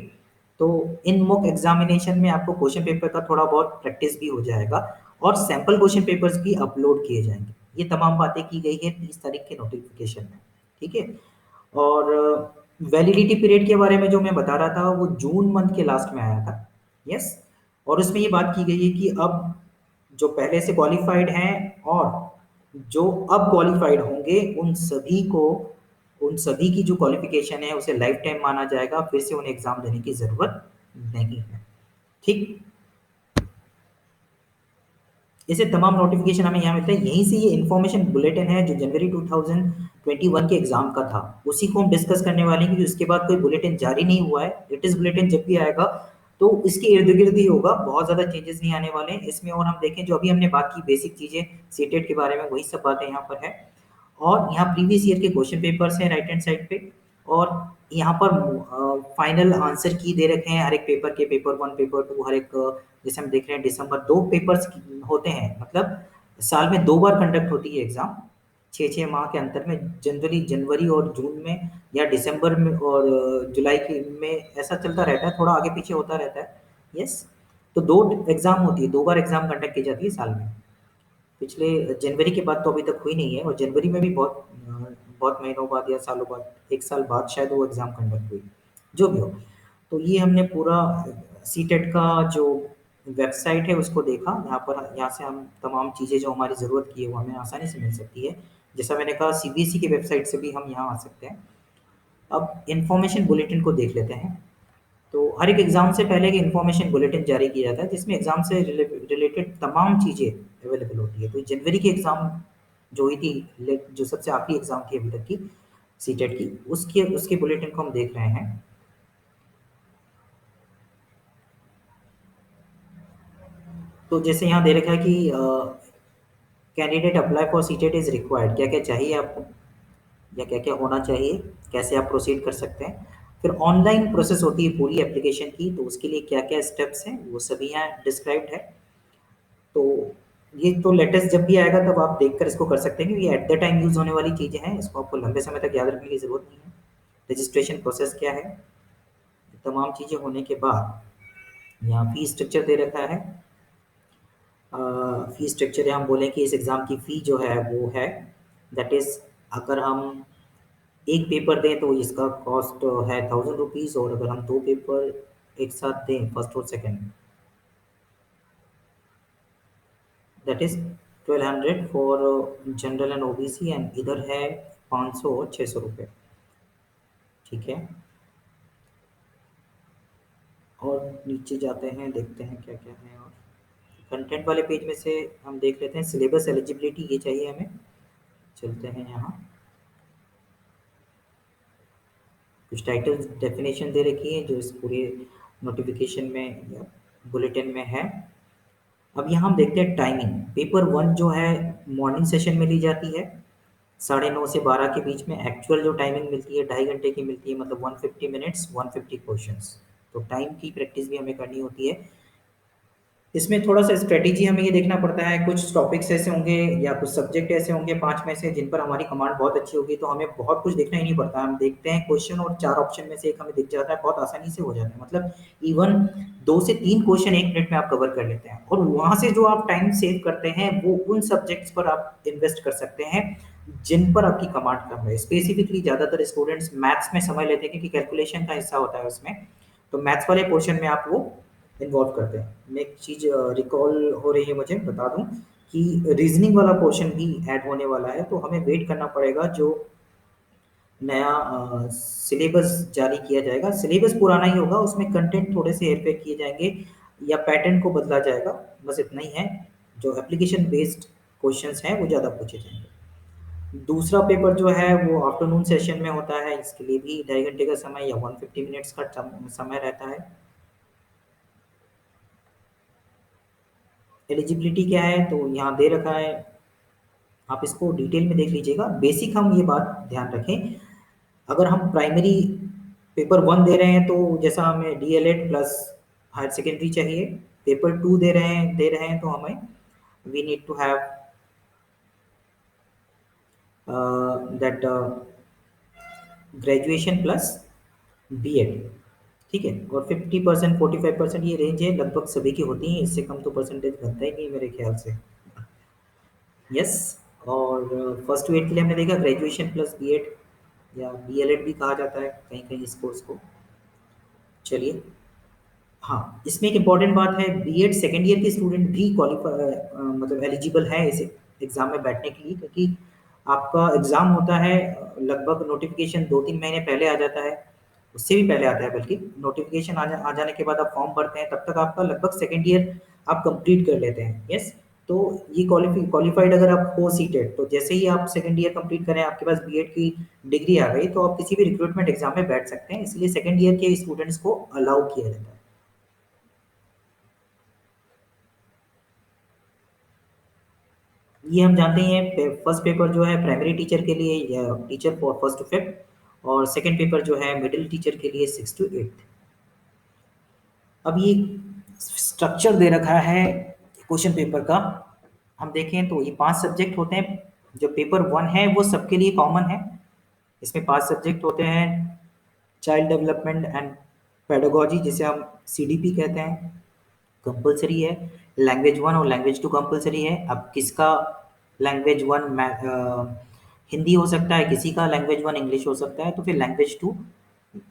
तो इन मॉक एग्जामिनेशन में आपको क्वेश्चन पेपर का थोड़ा बहुत प्रैक्टिस भी हो जाएगा, और सैंपल क्वेश्चन पेपर्स भी अपलोड किए जाएंगे। ये तमाम बातें की गई है 30 तारीख के नोटिफिकेशन में। ठीक है, और वैलिडिटी पीरियड के बारे में जो मैं बता रहा था वो जून मंथ के लास्ट में आया था। यस, और उसमें ये बात की गई है कि अब जो पहले से क्वालिफाइड हैं और जो अब क्वालिफाइड होंगे, उन सभी की जो क्वालिफिकेशन है उसे लाइफ टाइम माना जाएगा, फिर से उन्हें एग्जाम देने की जरूरत नहीं है। ठीक, ऐसे तमाम नोटिफिकेशन हमें यहाँ मिलता है। यहीं से ये इन्फॉर्मेशन बुलेटिन है जो जनवरी 2021 के एग्जाम का था, उसी को हम डिस्कस करने वाले हैं, क्योंकि उसके बाद कोई बुलेटिन जारी नहीं हुआ है। लेटेस्ट बुलेटिन जब भी आएगा तो इसके इर्द गिर्द ही होगा, बहुत ज़्यादा चेंजेस नहीं आने वाले हैं इसमें। और हम देखें जो अभी हमने बात की बेसिक चीज़ें सीटेट के बारे में, वही सब बातें यहाँ पर है। और यहाँ प्रीवियस ईयर के क्वेश्चन पेपर्स हैं राइट हैंड साइड पे, और यहाँ पर फाइनल आंसर की दे रखे हैं हर एक पेपर के, पेपर 1 पेपर 2 हर एक। जैसे हम देख रहे हैं दिसंबर 2 पेपर्स होते हैं, मतलब साल में 2 बार कंडक्ट होती है एग्जाम, 6-6 माह के अंतर में, जनवरी जनवरी और जून में, या दिसंबर में और जुलाई के में, ऐसा चलता रहता है, थोड़ा आगे पीछे होता रहता है। यस, तो 2 एग्जाम होती है, 2 बार एग्जाम कंडक्ट की जाती है साल में। पिछले जनवरी के बाद तो अभी तक हुई नहीं है, और जनवरी में भी बहुत महीनों बाद या सालों बाद, 1 साल बाद शायद वो एग्ज़ाम कंडक्ट हुई, जो भी हो। तो ये हमने पूरा सीटेट का जो वेबसाइट है उसको देखा, यहाँ से हम तमाम चीज़ें जो हमारी ज़रूरत की है वो हमें आसानी से मिल सकती है। जैसा मैंने कहा सीबीएसई की वेबसाइट से भी हम यहाँ आ सकते हैं। अब इन्फॉर्मेशन बुलेटिन को देख लेते हैं। तो हर एक एग्ज़ाम से पहले एक इन्फॉर्मेशन बुलेटिन जारी किया जाता है जिसमें एग्ज़ाम से रिलेटेड तमाम चीज़ें अवेलेबल होती है। तो जनवरी की एग्ज़ाम जो हुई थी, जो सबसे आखिरी एग्ज़ाम थी अभी तक की सीटेट की, उसके उसके बुलेटिन को हम देख रहे हैं। तो जैसे यहाँ दे रखा है कि candidate apply for CTET is required, क्या-क्या चाहिए आपको या क्या-क्या होना चाहिए, कैसे आप प्रोसीड कर सकते हैं। फिर ऑनलाइन प्रोसेस होती है पूरी एप्लीकेशन की, तो उसके लिए क्या-क्या स्टेप्स हैं, वो सभी यहाँ डिस्क्राइब्ड है। तो ये तो लेटेस्ट जब भी आएगा तब आप देखकर इसको कर सकते हैं, क्योंकि ये एट द टाइम यूज़ होने वाली चीज़ें हैं, इसको आपको लंबे समय तक याद रखने की ज़रूरत नहीं है। रजिस्ट्रेशन प्रोसेस क्या है, तमाम चीज़ें होने के बाद यहाँ फ़ी स्ट्रक्चर दे रखा है। फ़ी स्ट्रक्चर या हम बोलें कि इस एग्ज़ाम की फ़ी जो है वो है, दैट इज़ अगर हम एक पेपर दें तो इसका कॉस्ट है ₹1000, और अगर हम 2 पेपर एक साथ दें फर्स्ट और second, that is 1200 for general and OBC, and इधर है 500 और ₹600। ठीक है? और नीचे जाते हैं, देखते हैं क्या-क्या है और कंटेंट वाले पेज में से हम देख लेते हैं सिलेबस एलिजिबिलिटी, ये चाहिए हमें। चलते हैं यहाँ, कुछ टाइटल्स डेफिनेशन दे रखी है जो इस पूरे नोटिफिकेशन में या बुलेटिन में है। अब यहाँ हम देखते हैं टाइमिंग। पेपर 1 जो है मॉर्निंग सेशन में ली जाती है, 9:30 से 12 के बीच में। एक्चुअल जो टाइमिंग मिलती है 2.5 घंटे की मिलती है, मतलब 150 मिनट्स 150 क्वेश्चंस। तो टाइम की प्रैक्टिस भी हमें करनी होती है। इसमें थोड़ा-सा स्ट्रैटेजी हमें ये देखना पड़ता है, कुछ टॉपिक्स ऐसे होंगे या कुछ सब्जेक्ट ऐसे होंगे 5 में से जिन पर हमारी कमांड बहुत अच्छी होगी, तो हमें बहुत कुछ देखना ही नहीं पड़ता। हम देखते हैं क्वेश्चन और 4 ऑप्शन में से 1 हमें दिख जाता है, बहुत आसानी से हो जाता है। मतलब इवन 2 से 3 क्वेश्चन 1 मिनट में आप कवर कर लेते हैं, और वहाँ से जो आप टाइम सेव करते हैं, वो उन सब्जेक्ट्स पर आप इन्वेस्ट कर सकते हैं, जिन पर आपकी कमांड कम है। स्पेसिफिकली ज़्यादातर स्टूडेंट्स मैथ्स में समय लेते हैं क्योंकि कैलकुलेशन का हिस्सा होता है उसमें, तो मैथ्स वाले पोर्शन में आप वो इन्वॉल्व करते हैं। मैं एक चीज़ रिकॉल हो रही है मुझे, बता दूँ कि रीज़निंग वाला पोर्शन भी ऐड होने वाला है, तो हमें वेट करना पड़ेगा जो नया सिलेबस जारी किया जाएगा। सिलेबस पुराना ही होगा, उसमें कंटेंट थोड़े से हेर-फेर किए जाएँगे या पैटर्न को बदला जाएगा, बस इतना ही है। जो एप्लीकेशन बेस्ड क्वेश्चन्स हैं, वो ज़्यादा पूछे जाएँगे। दूसरा पेपर जो है वो आफ्टरनून सेशन में होता है, इसके लिए भी 2.5 घंटे का समय या 150 मिनट्स का समय रहता है। एलिजिबिलिटी क्या है, तो यहाँ दे रखा है, आप इसको डिटेल में देख लीजिएगा। बेसिक हम ये बात ध्यान रखें, अगर हम प्राइमरी पेपर 1 दे रहे हैं तो जैसा हमें डीएलएड प्लस हायर सेकेंडरी चाहिए। पेपर 2 दे रहे हैं तो हमें we need to have that graduation plus BEd. ठीक है? और 50% 45% ये रेंज है, लगभग सभी की होती है, इससे कम तो परसेंटेज बनता ही नहीं है मेरे ख्याल से। यस। और फर्स्ट टू 8 के लिए हमने देखा ग्रेजुएशन प्लस बीएड या डीएलएड भी कहा जाता है कहीं-कहीं इस कोर्स को। चलिए, हाँ, इसमें एक इम्पॉर्टेंट बात है, बीएड सेकंड ईयर के स्टूडेंट भी मतलब एलिजिबल है इस एग्ज़ाम में बैठने के लिए, क्योंकि आपका एग्ज़ाम होता है लगभग नोटिफ़िकेशन 2-3 महीने पहले आ जाता है, उससे भी पहले आता है बल्कि। नोटिफ़िकेशन आ जाने के बाद आप फॉर्म भरते हैं, तब तक आपका लगभग सेकंड ईयर आप कंप्लीट कर लेते हैं। यस, तो ये क्वालिफ़ाइड अगर आप हो सीटेट, तो जैसे ही आप सेकंड ईयर कंप्लीट करें, आपके पास बीएड की डिग्री आ गई, तो आप किसी भी रिक्रूटमेंट एग्ज़ाम में बैठ सकते हैं, इसलिए सेकंड ईयर के स्टूडेंट्स को अलाउ किया जाता है। ये हम जानते ही हैं, फर्स्ट पेपर जो है प्राइमरी टीचर के लिए या teacher for first to fifth, और सेकंड पेपर जो है मिडिल टीचर के लिए 6 टू 8। अब ये स्ट्रक्चर दे रखा है क्वेश्चन पेपर का, हम देखें तो ये 5 सब्जेक्ट होते हैं। जो पेपर 1 है वो सबके लिए कॉमन है। इसमें 5 सब्जेक्ट होते हैं। चाइल्ड डेवलपमेंट एंड पेडागोजी, जिसे हम सीडीपी कहते हैं, कंपल्सरी है। लैंग्वेज 1 और लैंग्वेज 2 कंपल्सरी है। अब किसका लैंग्वेज 1 हिंदी हो सकता है, किसी का लैंग्वेज 1 इंग्लिश हो सकता है, तो फिर लैंग्वेज 2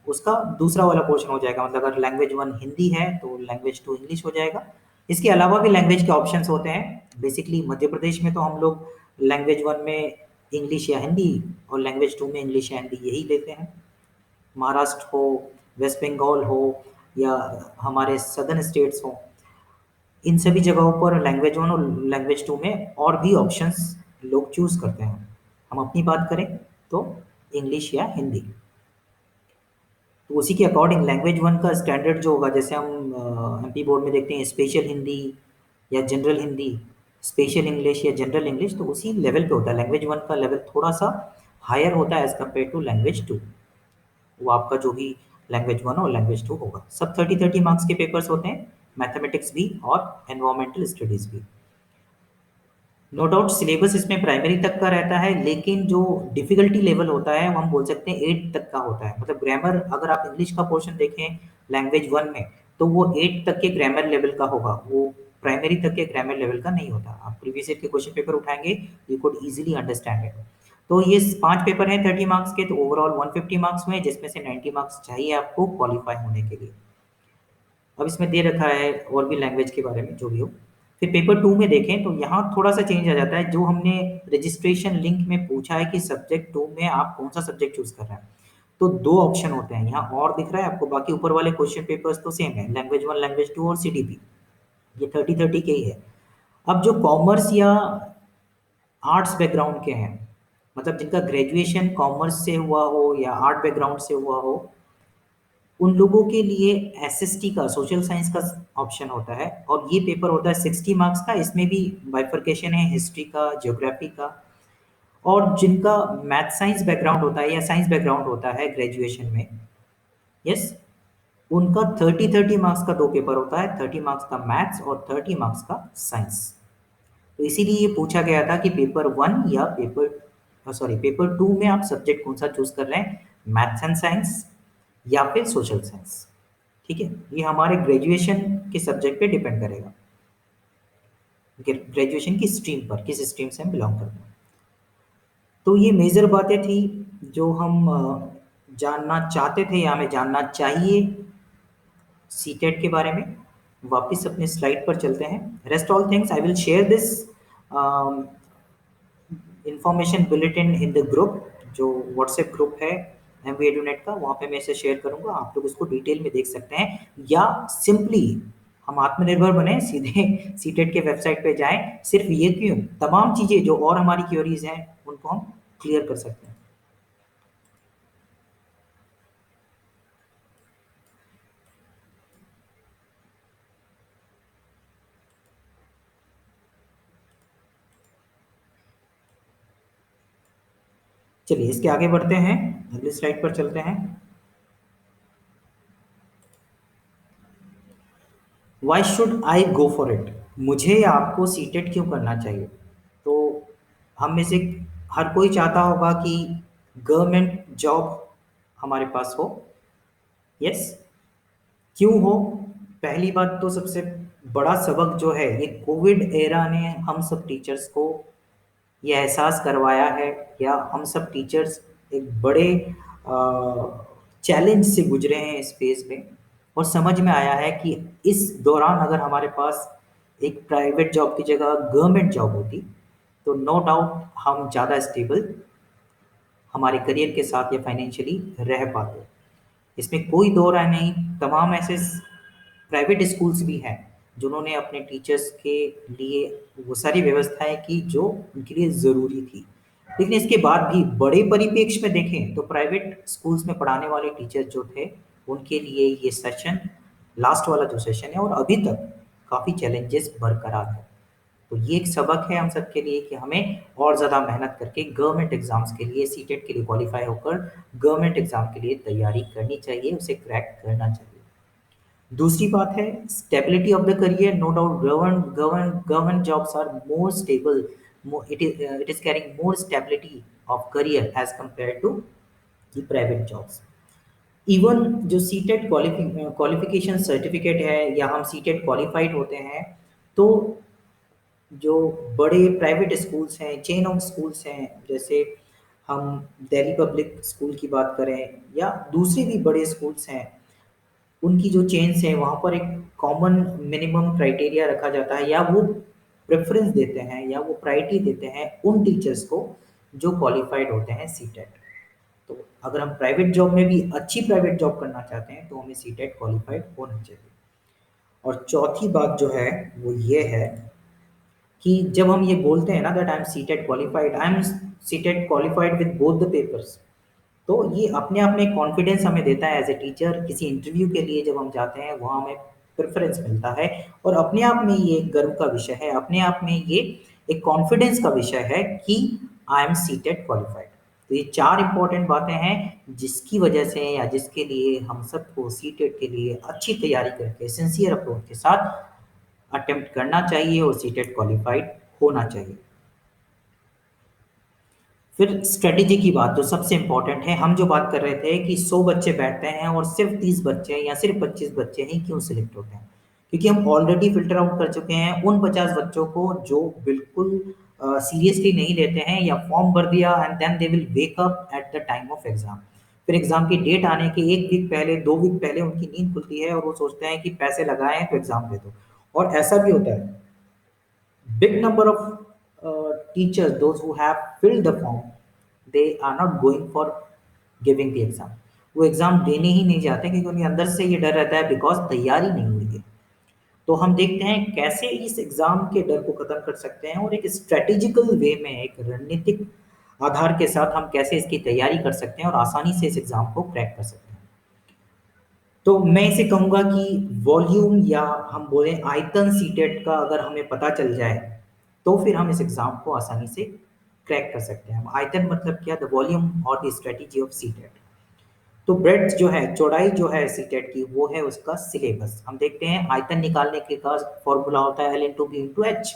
उसका दूसरा वाला पोर्शन हो जाएगा। मतलब अगर लैंग्वेज 1 हिंदी है तो लैंग्वेज 2 इंग्लिश हो जाएगा। इसके अलावा भी लैंग्वेज के ऑप्शंस होते हैं। बेसिकली मध्य प्रदेश में तो हम लोग लैंग्वेज 1 में इंग्लिश या हिंदी और लैंग्वेज 2 में इंग्लिश या हिंदी यही लेते हैं। महाराष्ट्र हो, वेस्ट बंगाल हो या हमारे सदर्न स्टेट्स हो, इन सभी जगहों पर लैंग्वेज 1 और लैंग्वेज 2 में और भी ऑप्शंस लोग चूज़ करते हैं। हम अपनी बात करें तो इंग्लिश या हिंदी। तो उसी के अकॉर्डिंग लैंग्वेज 1 का स्टैंडर्ड जो होगा, जैसे हम एमपी बोर्ड में देखते हैं स्पेशल हिंदी या जनरल हिंदी, स्पेशल इंग्लिश या जनरल इंग्लिश, तो उसी लेवल पे होता है। लैंग्वेज 1 का लेवल थोड़ा सा हायर होता है एज़ कम्पेयर टू लैंग्वेज 2। वो आपका जो भी लैंग्वेज 1 और लैंग्वेज 2 होगा। सब 30-30 मार्क्स के पेपर्स होते हैं, मैथमेटिक्स भी और एनवायरमेंटल स्टडीज़ भी। नो डाउट सिलेबस इसमें प्राइमरी तक का रहता है, लेकिन जो डिफ़िकल्टी लेवल होता है वो हम बोल सकते हैं 8 तक का होता है। मतलब ग्रामर अगर आप इंग्लिश का पोर्शन देखें लैंग्वेज 1 में, तो वो 8 तक के ग्रामर लेवल का होगा, वो प्राइमरी तक के ग्रामर लेवल का नहीं होता। आप प्रीवियस ईयर के क्वेश्चन पेपर उठाएँगे, you could easily understand it. तो ये 5 पेपर हैं 30 मार्क्स के, तो ओवरऑल 150 मार्क्स हुए, जिसमें से 90 मार्क्स चाहिए आपको क्वालीफाई होने के लिए। अब इसमें दे रखा है और भी लैंग्वेज के बारे में जो भी हो। फिर पेपर 2 में देखें तो यहाँ थोड़ा-सा चेंज आ जाता है। जो हमने रजिस्ट्रेशन लिंक में पूछा है कि सब्जेक्ट 2 में आप कौन-सा सब्जेक्ट चूज़ कर रहे हैं, तो 2 ऑप्शन होते हैं। यहाँ और दिख रहा है आपको, बाकी ऊपर वाले क्वेश्चन पेपर्स तो सेम है, लैंग्वेज 1, लैंग्वेज 2 और सीटीपी, ये 30-30 के ही है। अब जो कॉमर्स या आर्ट्स बैकग्राउंड के हैं, मतलब जिनका ग्रेजुएशन कॉमर्स से हुआ हो या आर्ट बैकग्राउंड से हुआ हो, उन लोगों के लिए एसएसटी का, सोशल साइंस का ऑप्शन होता है और ये पेपर होता है 60 मार्क्स का। इसमें भी बाइफरकेशन है हिस्ट्री का, ज्योग्राफी का। और जिनका मैथ साइंस बैकग्राउंड होता है या साइंस बैकग्राउंड होता है ग्रेजुएशन में, यस, उनका 30-30 मार्क्स का 2 पेपर होता है, 30 मार्क्स का मैथ्स और 30 मार्क्स का साइंस। तो इसीलिए ये पूछा गया था कि पेपर 1 या पेपर 2 में आप सब्जेक्ट कौन-सा चूज़ कर रहे हैं, मैथ्स एंड साइंस या फिर सोशल साइंस। ठीक है? ये हमारे ग्रेजुएशन के सब्जेक्ट पे डिपेंड करेगा। ग्रेजुएशन की स्ट्रीम पर, किस स्ट्रीम से हम बिलॉन्ग करते हैं। तो ये मेजर बातें थी जो हम जानना चाहते थे या हमें जानना चाहिए सीटेट के बारे में। वापस अपने स्लाइड पर चलते हैं। Rest all things I will share this information bulletin in the group, जो व्हाट्सएप ग्रुप है एमबी एडुनेट का, वहाँ पे मैं इसे शेयर करूँगा। आप लोग उसको डिटेल में देख सकते हैं, या सिंपली हम आत्मनिर्भर बने, सीधे सीटेट के वेबसाइट पे जाएँ। सिर्फ ये क्यों, तमाम चीज़ें जो और हमारी क्वेरीज़ हैं, उनको हम क्लियर कर सकते हैं। चलिए इसके आगे बढ़ते हैं, अगली स्लाइड पर चलते हैं। Why should I go for it? मुझे या आपको सीटेट क्यों करना चाहिए? तो हम में से हर कोई चाहता होगा कि गवर्नमेंट जॉब हमारे पास हो। यस, क्यों हो? पहली बात तो सबसे बड़ा सबक जो है, ये कोविड एरा ने हम सब टीचर्स को ये एहसास करवाया है, या हम सब टीचर्स एक बड़े चैलेंज से गुजरे हैं इस फेज में, और समझ में आया है कि इस दौरान अगर हमारे पास एक प्राइवेट जॉब की जगह गवर्नमेंट जॉब होती, तो नो डाउट हम ज़्यादा स्टेबल हमारे करियर के साथ या फाइनेंशियली रह पाते। इसमें कोई दो राय नहीं। तमाम ऐसे प्राइवेट स्कूल्स भी हैं जिन्होंने अपने टीचर्स के लिए वो सारी व्यवस्थाएं की जो उनके लिए ज़रूरी थी। लेकिन इसके बाद भी बड़े परिप्रेक्ष्य में देखें तो प्राइवेट स्कूल्स में पढ़ाने वाले टीचर जो थे, उनके लिए ये सेशन, लास्ट वाला जो सेशन है, और अभी तक काफ़ी चैलेंजेस बरकरार है। तो ये एक सबक है हम सबके लिए कि हमें और ज़्यादा मेहनत करके गवर्नमेंट एग्ज़ाम्स के लिए, सीटेट के लिए क्वालिफ़ाई होकर गवर्नमेंट एग्ज़ाम के लिए तैयारी करनी चाहिए, उसे क्रैक करना चाहिए। दूसरी बात है stability of the career. No doubt government jobs are more stable, it is carrying more stability of career as compare to the private jobs. Even जो सीटेट क्वालिफिकेशन सर्टिफिकेट है, या हम सीटेट क्वालिफाइड होते हैं, तो जो बड़े प्राइवेट स्कूल्स हैं, चेन ऑफ स्कूल्स हैं, जैसे हम दिल्ली पब्लिक स्कूल की बात करें या दूसरे भी बड़े स्कूल्स हैं, उनकी जो चेन्स है वहाँ पर एक कॉमन मिनिमम क्राइटेरिया रखा जाता है, या वो प्रेफ़रेंस देते हैं या वो प्रायोरिटी देते हैं उन टीचर्स को जो क्वालिफ़ाइड होते हैं सीटेट। तो अगर हम प्राइवेट जॉब में भी अच्छी प्राइवेट जॉब करना चाहते हैं तो हमें सीटेट क्वालिफ़ाइड होना चाहिए। और चौथी बात जो है वो ये है कि जब हम ये बोलते हैं ना that I am CTET qualified, I am CTET qualified with both the papers, तो ये अपने आप में कॉन्फिडेंस हमें देता है एज ए टीचर। किसी इंटरव्यू के लिए जब हम जाते हैं वहाँ हमें प्रेफरेंस मिलता है, और अपने आप में ये एक गर्व का विषय है, अपने आप में ये एक कॉन्फिडेंस का विषय है कि आई एम सीटेट क्वालिफाइड। तो ये चार इंपॉर्टेंट बातें हैं जिसकी वजह से या जिसके लिए हम सबको सीटेट के लिए अच्छी तैयारी करके सिंसियर अप्रोच के साथ अटेम्प्ट करना चाहिए और सीटेट क्वालिफाइड होना चाहिए। फिर स्ट्रेटेजी की बात जो सबसे इम्पोर्टेंट है, हम जो बात कर रहे थे कि 100 बच्चे बैठते हैं और सिर्फ 30 बच्चे या सिर्फ 25 बच्चे ही क्यों सिलेक्ट होते हैं? क्योंकि हम ऑलरेडी फ़िल्टर आउट कर चुके हैं उन 50 बच्चों को जो बिल्कुल सीरियसली नहीं लेते हैं या फॉर्म भर दिया and then they will wake up at the time of exam. फिर एग्ज़ाम की डेट आने के 1 वीक पहले, 2 वीक पहले उनकी नींद खुलती है और वो सोचते हैं कि पैसे लगाए हैं तो एग्ज़ाम दे दो। और ऐसा भी होता है, big number of teachers, those who have filled the form, they are not going for giving the exam। वो एग्जाम देने ही नहीं जाते क्योंकि उनके अंदर से ये डर रहता है बिकॉज तैयारी नहीं हुई है। तो हम देखते हैं कैसे इस एग्जाम के डर को खत्म कर सकते हैं और एक स्ट्रेटेजिकल वे में, एक रणनीतिक आधार के साथ हम कैसे इसकी तैयारी कर सकते हैं और आसानी से इस एग्जाम को क्रैक कर सकते हैं। तो मैं इसे कहूँगा कि वॉल्यूम या हम बोलें आयतन सीटेट का अगर हमें पता चल जाए, तो फिर हम इस एग्ज़ाम को आसानी से क्रैक कर सकते हैं। आयतन मतलब क्या? द वॉल्यूम और द स्ट्रेटजी ऑफ सीटेट। तो ब्रेड्थ जो है, चौड़ाई जो है सीटेट की, वो है उसका सिलेबस। हम देखते हैं आयतन निकालने के का फॉर्मूला होता है L into B into H,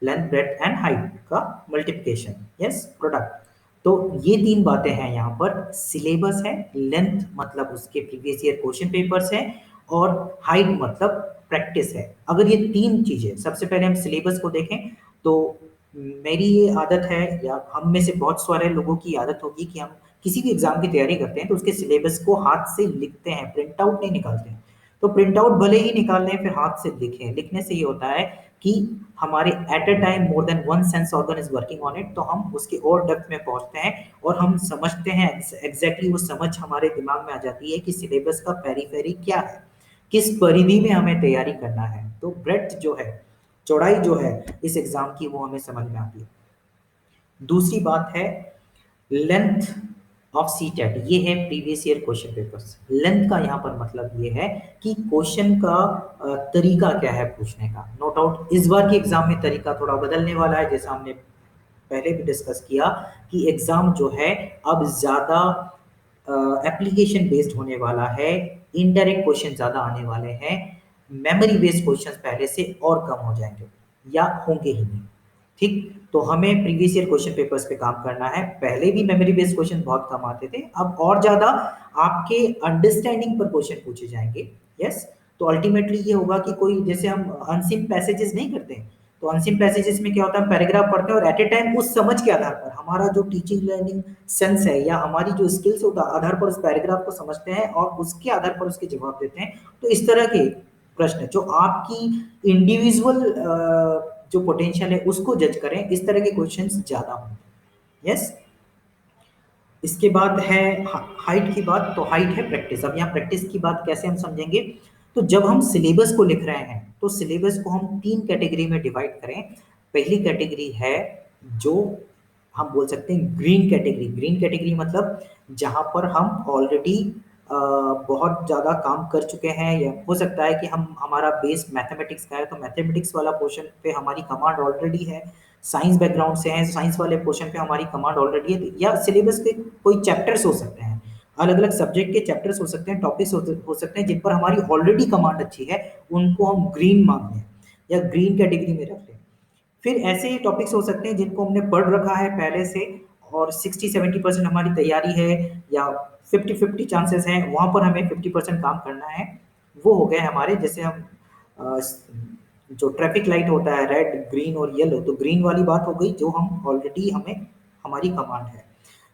length breadth and height का मल्टीप्लिकेशन, यस, प्रोडक्ट। तो ये तीन बातें हैं यहाँ पर। सिलेबस है, लेंथ मतलब उसके प्रीवियस ईयर क्वेश्चन पेपर्स हैं, और हाइट मतलब प्रैक्टिस है। अगर ये तीन चीजें, सबसे पहले हम सिलेबस को देखें तो मेरी ये आदत है या हम में से बहुत सारे लोगों की आदत होगी कि हम किसी भी एग्जाम की तैयारी करते हैं तो उसके सिलेबस को हाथ से लिखते हैं, प्रिंट आउट नहीं निकालते हैं। तो प्रिंट आउट भले ही निकाल लें फिर हाथ से लिखें, लिखने से ये होता है कि हमारे at a time more than one sense organ is working on it, तो हम उसके और डेप्थ में पहुंचते हैं और हम समझते हैं एग्जैक्टली वो समझ हमारे दिमाग में आ जाती है कि सिलेबस का पेरीफेरी क्या है, किस परिधि में हमें तैयारी करना है। तो ब्रेड्थ जो है, चौड़ाई जो है इस एग्जाम की, वो हमें समझ में आती है। दूसरी बात है लेंथ ऑफ सीटेट, ये है previous year question papers. Length का यहाँ पर मतलब ये है कि क्वेश्चन का तरीका क्या है पूछने का। नो डाउट इस बार के एग्जाम में तरीका थोड़ा बदलने वाला है, जैसा हमने पहले भी डिस्कस किया कि एग्जाम जो है अब ज़्यादा एप्लीकेशन बेस्ड होने वाला है, इनडायरेक्ट क्वेश्चन ज़्यादा आने वाले हैं, मेमोरी बेस्ड क्वेश्चन पहले से और कम हो जाएंगे या होंगे ही नहीं। ठीक, तो हमें प्रीवियस ईयर क्वेश्चन पेपर्स पे काम करना है। पहले भी मेमोरी बेस्ड क्वेश्चन बहुत कम आते थे, अब और ज़्यादा आपके अंडरस्टैंडिंग पर क्वेश्चन पूछे जाएंगे। यस, तो अल्टीमेटली ये होगा कि कोई, जैसे हम अनसिन पैसेजेस नहीं करते हैं, तो अनसिन पैसेजेस में क्या होता है, पैराग्राफ पढ़ते हैं और एट ए टाइम उस समझ के आधार पर हमारा जो टीचिंग लर्निंग सेंस है या हमारी जो स्किल्स होता है आधार पर उस पैराग्राफ को समझते हैं और उसके आधार पर उसके जवाब देते हैं। तो इस तरह के प्रश्न जो आपकी इंडिविजुअल जो पोटेंशियल है उसको जज करें, इस तरह के क्वेश्चंस ज़्यादा होंगे। यस, इसके बाद है हाइट की बात। तो हाइट है प्रैक्टिस। अब यहाँ प्रैक्टिस की बात कैसे हम समझेंगे, तो जब हम सिलेबस को लिख रहे हैं तो सिलेबस को हम तीन कैटेगरी में डिवाइड करें। पहली कैटेगरी है जो हम बोल सकते हैं ग्रीन कैटेगरी। ग्रीन कैटेगरी मतलब जहाँ पर हम ऑलरेडी बहुत ज़्यादा काम कर चुके हैं, या हो सकता है कि हम, हमारा बेस मैथमेटिक्स का है तो मैथमेटिक्स वाला पोर्शन पे हमारी कमांड ऑलरेडी है, साइंस बैकग्राउंड से हैं, साइंस वाले पोर्शन पे हमारी कमांड ऑलरेडी है, या सिलेबस के कोई चैप्टर्स हो सकते हैं, अलग अलग सब्जेक्ट के चैप्टर्स हो सकते हैं, टॉपिक्स हो सकते हैं जिन पर हमारी ऑलरेडी कमांड अच्छी है, उनको हम ग्रीन मान लें या ग्रीन कैटेगरी में रख लें। फिर ऐसे ही टॉपिक्स हो सकते हैं जिनको हमने पढ़ रखा है पहले से और 60-70% हमारी तैयारी है या 50-50 चांसेस हैं, वहाँ पर हमें 50% काम करना है। वो हो गए हमारे, जैसे हम अ, जो ट्रैफिक लाइट होता है रेड, ग्रीन और येलो, तो ग्रीन वाली बात हो गई जो हम ऑलरेडी, हमें हमारी कमांड है।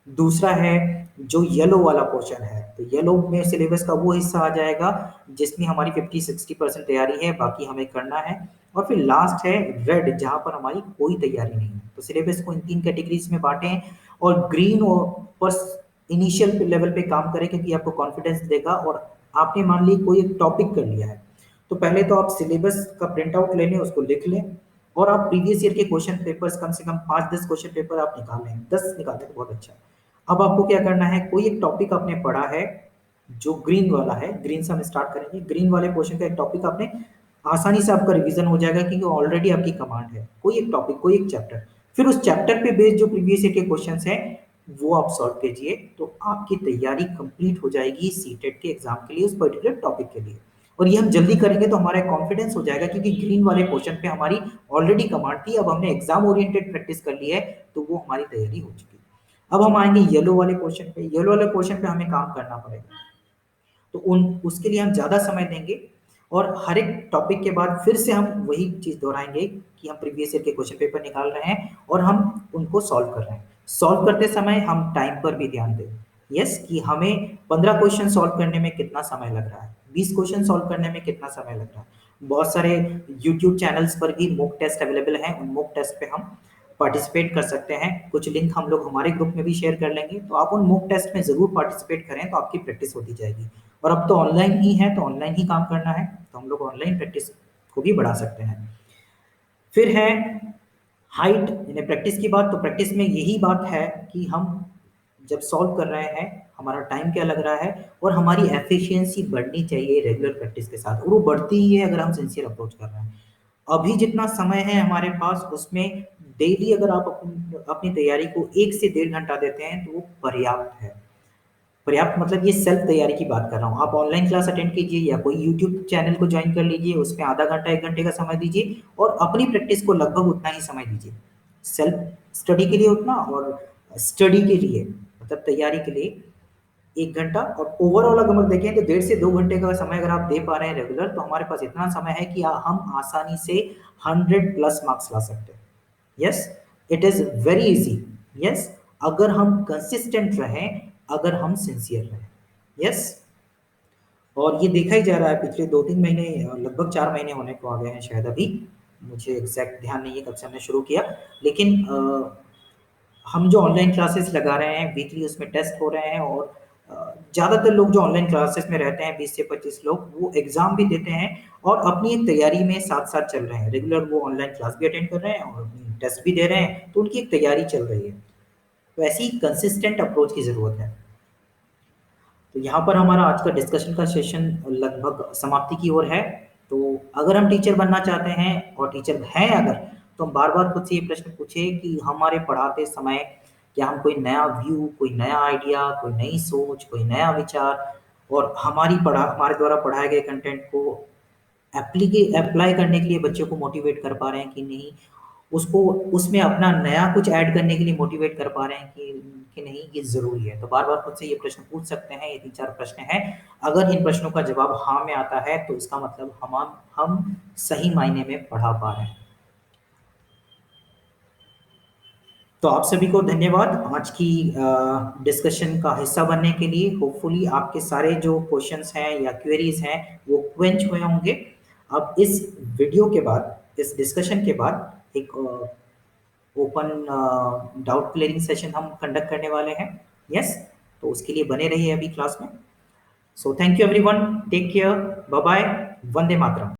दूसरा है जो येलो वाला पोर्शन है, तो येलो में सिलेबस का वो हिस्सा आ जाएगा जिसमें हमारी 50-60% तैयारी है, बाकी हमें करना है। और फिर लास्ट है रेड, जहां पर हमारी कोई तैयारी नहीं है। तो सिलेबस को इन 3 कैटेगरीज में बांटें और ग्रीन पर इनिशियल लेवल पे काम करें, क्योंकि आपको कॉन्फिडेंस देगा। और आपने मान ली कोई एक टॉपिक कर लिया है, तो पहले तो आप सिलेबस का प्रिंट आउट ले लें, उसको लिख लें, और आप प्रीवियस ईयर के क्वेश्चन पेपर्स कम से कम 5-10 क्वेश्चन पेपर आप निकाल लें। 10 निकालते तो बहुत अच्छा। अब आपको क्या करना है, कोई एक टॉपिक आपने पढ़ा है जो ग्रीन वाला है, ग्रीन से हम स्टार्ट करेंगे। ग्रीन वाले पोर्शन का एक टॉपिक आपने आसानी से आपका रिवीजन हो जाएगा, क्योंकि ऑलरेडी आपकी कमांड है। कोई एक टॉपिक, कोई एक चैप्टर, फिर उस चैप्टर पे बेस्ड जो प्रीवियस ईयर के क्वेश्चंस हैं वो आप सॉल्व कीजिए, तो आपकी तैयारी कंप्लीट हो जाएगी सीटेट के एग्जाम के लिए, उस पर्टिकुलर टॉपिक के लिए। और ये हम जल्दी करेंगे तो हमारा कॉन्फिडेंस हो जाएगा, क्योंकि ग्रीन वाले पोर्शन पे हमारी ऑलरेडी कमांड थी। अब हमने एग्जाम ओरिएंटेड प्रैक्टिस कर ली है, तो वो हमारी तैयारी हो चुकी है। अब हम आएंगे येलो वाले पोर्शन पे। येलो वाले पोर्शन पे हमें काम करना पड़ेगा, तो उन उसके लिए हम ज़्यादा समय देंगे, और हर एक टॉपिक के बाद फिर से हम वही चीज़ दोहराएंगे कि हम प्रीवियस ईयर के क्वेश्चन पेपर निकाल रहे हैं और हम उनको सॉल्व कर रहे हैं। सॉल्व करते समय हम टाइम पर भी ध्यान दें। यस, कि हमें 15 क्वेश्चन सॉल्व करने में कितना समय लग रहा है, 20 क्वेश्चन सॉल्व करने में कितना समय लग रहा है। बहुत सारे यूट्यूब चैनल्स पर भी मॉक टेस्ट अवेलेबल हैं, उन मॉक टेस्ट पे हम पार्टिसिपेट कर सकते हैं। कुछ लिंक हम लोग हमारे ग्रुप में भी शेयर कर लेंगे, तो आप उन मॉक टेस्ट में ज़रूर पार्टिसिपेट करें, तो आपकी प्रैक्टिस होती जाएगी। और अब तो ऑनलाइन ही है, तो ऑनलाइन ही काम करना है, तो हम लोग ऑनलाइन प्रैक्टिस को भी बढ़ा सकते हैं। फिर है हाइट, यानी प्रैक्टिस की बात। तो प्रैक्टिस में यही बात है कि हम जब सॉल्व कर रहे हैं, हमारा टाइम क्या लग रहा है, और हमारी एफिशिएंसी बढ़नी चाहिए रेगुलर प्रैक्टिस के साथ, और वो बढ़ती ही है अगर हम सिंसियर अप्रोच कर रहे हैं। अभी जितना समय है हमारे पास, उसमें डेली अगर आप अपनी तैयारी को 1 से 1.5 घंटा देते हैं, तो वो पर्याप्त है। पर्याप्त मतलब ये सेल्फ तैयारी की बात कर रहा हूँ। आप ऑनलाइन क्लास अटेंड कीजिए या कोई यूट्यूब चैनल को ज्वाइन कर लीजिए, उसमें आधा घंटा 1 घंटे का समय दीजिए, और अपनी प्रैक्टिस को लगभग उतना ही समय दीजिए। सेल्फ स्टडी के लिए उतना, और स्टडी के लिए मतलब तैयारी के लिए 1 घंटा। और ओवरऑल अगर हम देखें तो 1.5 से 2 घंटे का समय अगर आप दे पा रहे हैं रेगुलर, तो हमारे पास इतना समय है कि हम आसानी से 100+ मार्क्स ला सकते हैं। Yes, it is very easy. Yes, अगर हम कंसिस्टेंट रहें, अगर हम सिंसियर रहें। यस, और ये देखा ही जा रहा है पिछले 2-3 महीने, लगभग 4 महीने होने को आ गए हैं शायद अभी, मुझे एग्जैक्ट ध्यान नहीं है कब से हमने शुरू किया। लेकिन हम जो ऑनलाइन क्लासेस लगा रहे हैं वीकली, उसमें टेस्ट हो रहे हैं, और ज़्यादातर लोग जो ऑनलाइन क्लासेस में रहते हैं, 20 से 25 लोग, वो एग्ज़ाम भी देते हैं और अपनी एक तैयारी में साथ साथ चल रहे हैं। रेगुलर वो ऑनलाइन क्लास भी अटेंड कर रहे हैं और टेस्ट भी दे रहे हैं, तो उनकी एक तैयारी चल रही है। तो ऐसी कंसिस्टेंट अप्रोच की ज़रूरत है। तो यहाँ पर हमारा आज का डिस्कशन का सेशन लगभग समाप्ति की ओर है। तो अगर हम टीचर बनना चाहते हैं, और टीचर हैं अगर, तो हम बार बार खुद से ये प्रश्न पूछे कि हमारे पढ़ाते समय क्या हम कोई नया व्यू, कोई नया आइडिया, कोई नई सोच, कोई नया विचार, और हमारे द्वारा पढ़ाए गए कंटेंट को अप्लाई करने के लिए बच्चों को मोटिवेट कर पा रहे हैं कि नहीं, उसको उसमें अपना नया कुछ ऐड करने के लिए मोटिवेट कर पा रहे हैं कि नहीं, ये ज़रूरी है। तो बार-बार खुद से ये प्रश्न पूछ सकते हैं, ये 3-4 प्रश्न हैं। अगर इन प्रश्नों का जवाब हाँ में आता है, तो इसका मतलब हम सही मायने में पढ़ा पा रहे हैं। तो आप सभी को धन्यवाद आज की डिस्कशन का हिस्सा बनने के लिए। होपफुली आपके सारे जो क्वेश्चंस हैं या क्वेरीज हैं वो क्वेंच हुए होंगे। अब इस वीडियो के बाद, इस डिस्कशन के बाद एक ओपन डाउट क्लियरिंग सेशन हम कंडक्ट करने वाले हैं। यस, तो उसके लिए बने रहिए अभी क्लास में। So thank you everyone, take care, bye bye, Vande Mataram.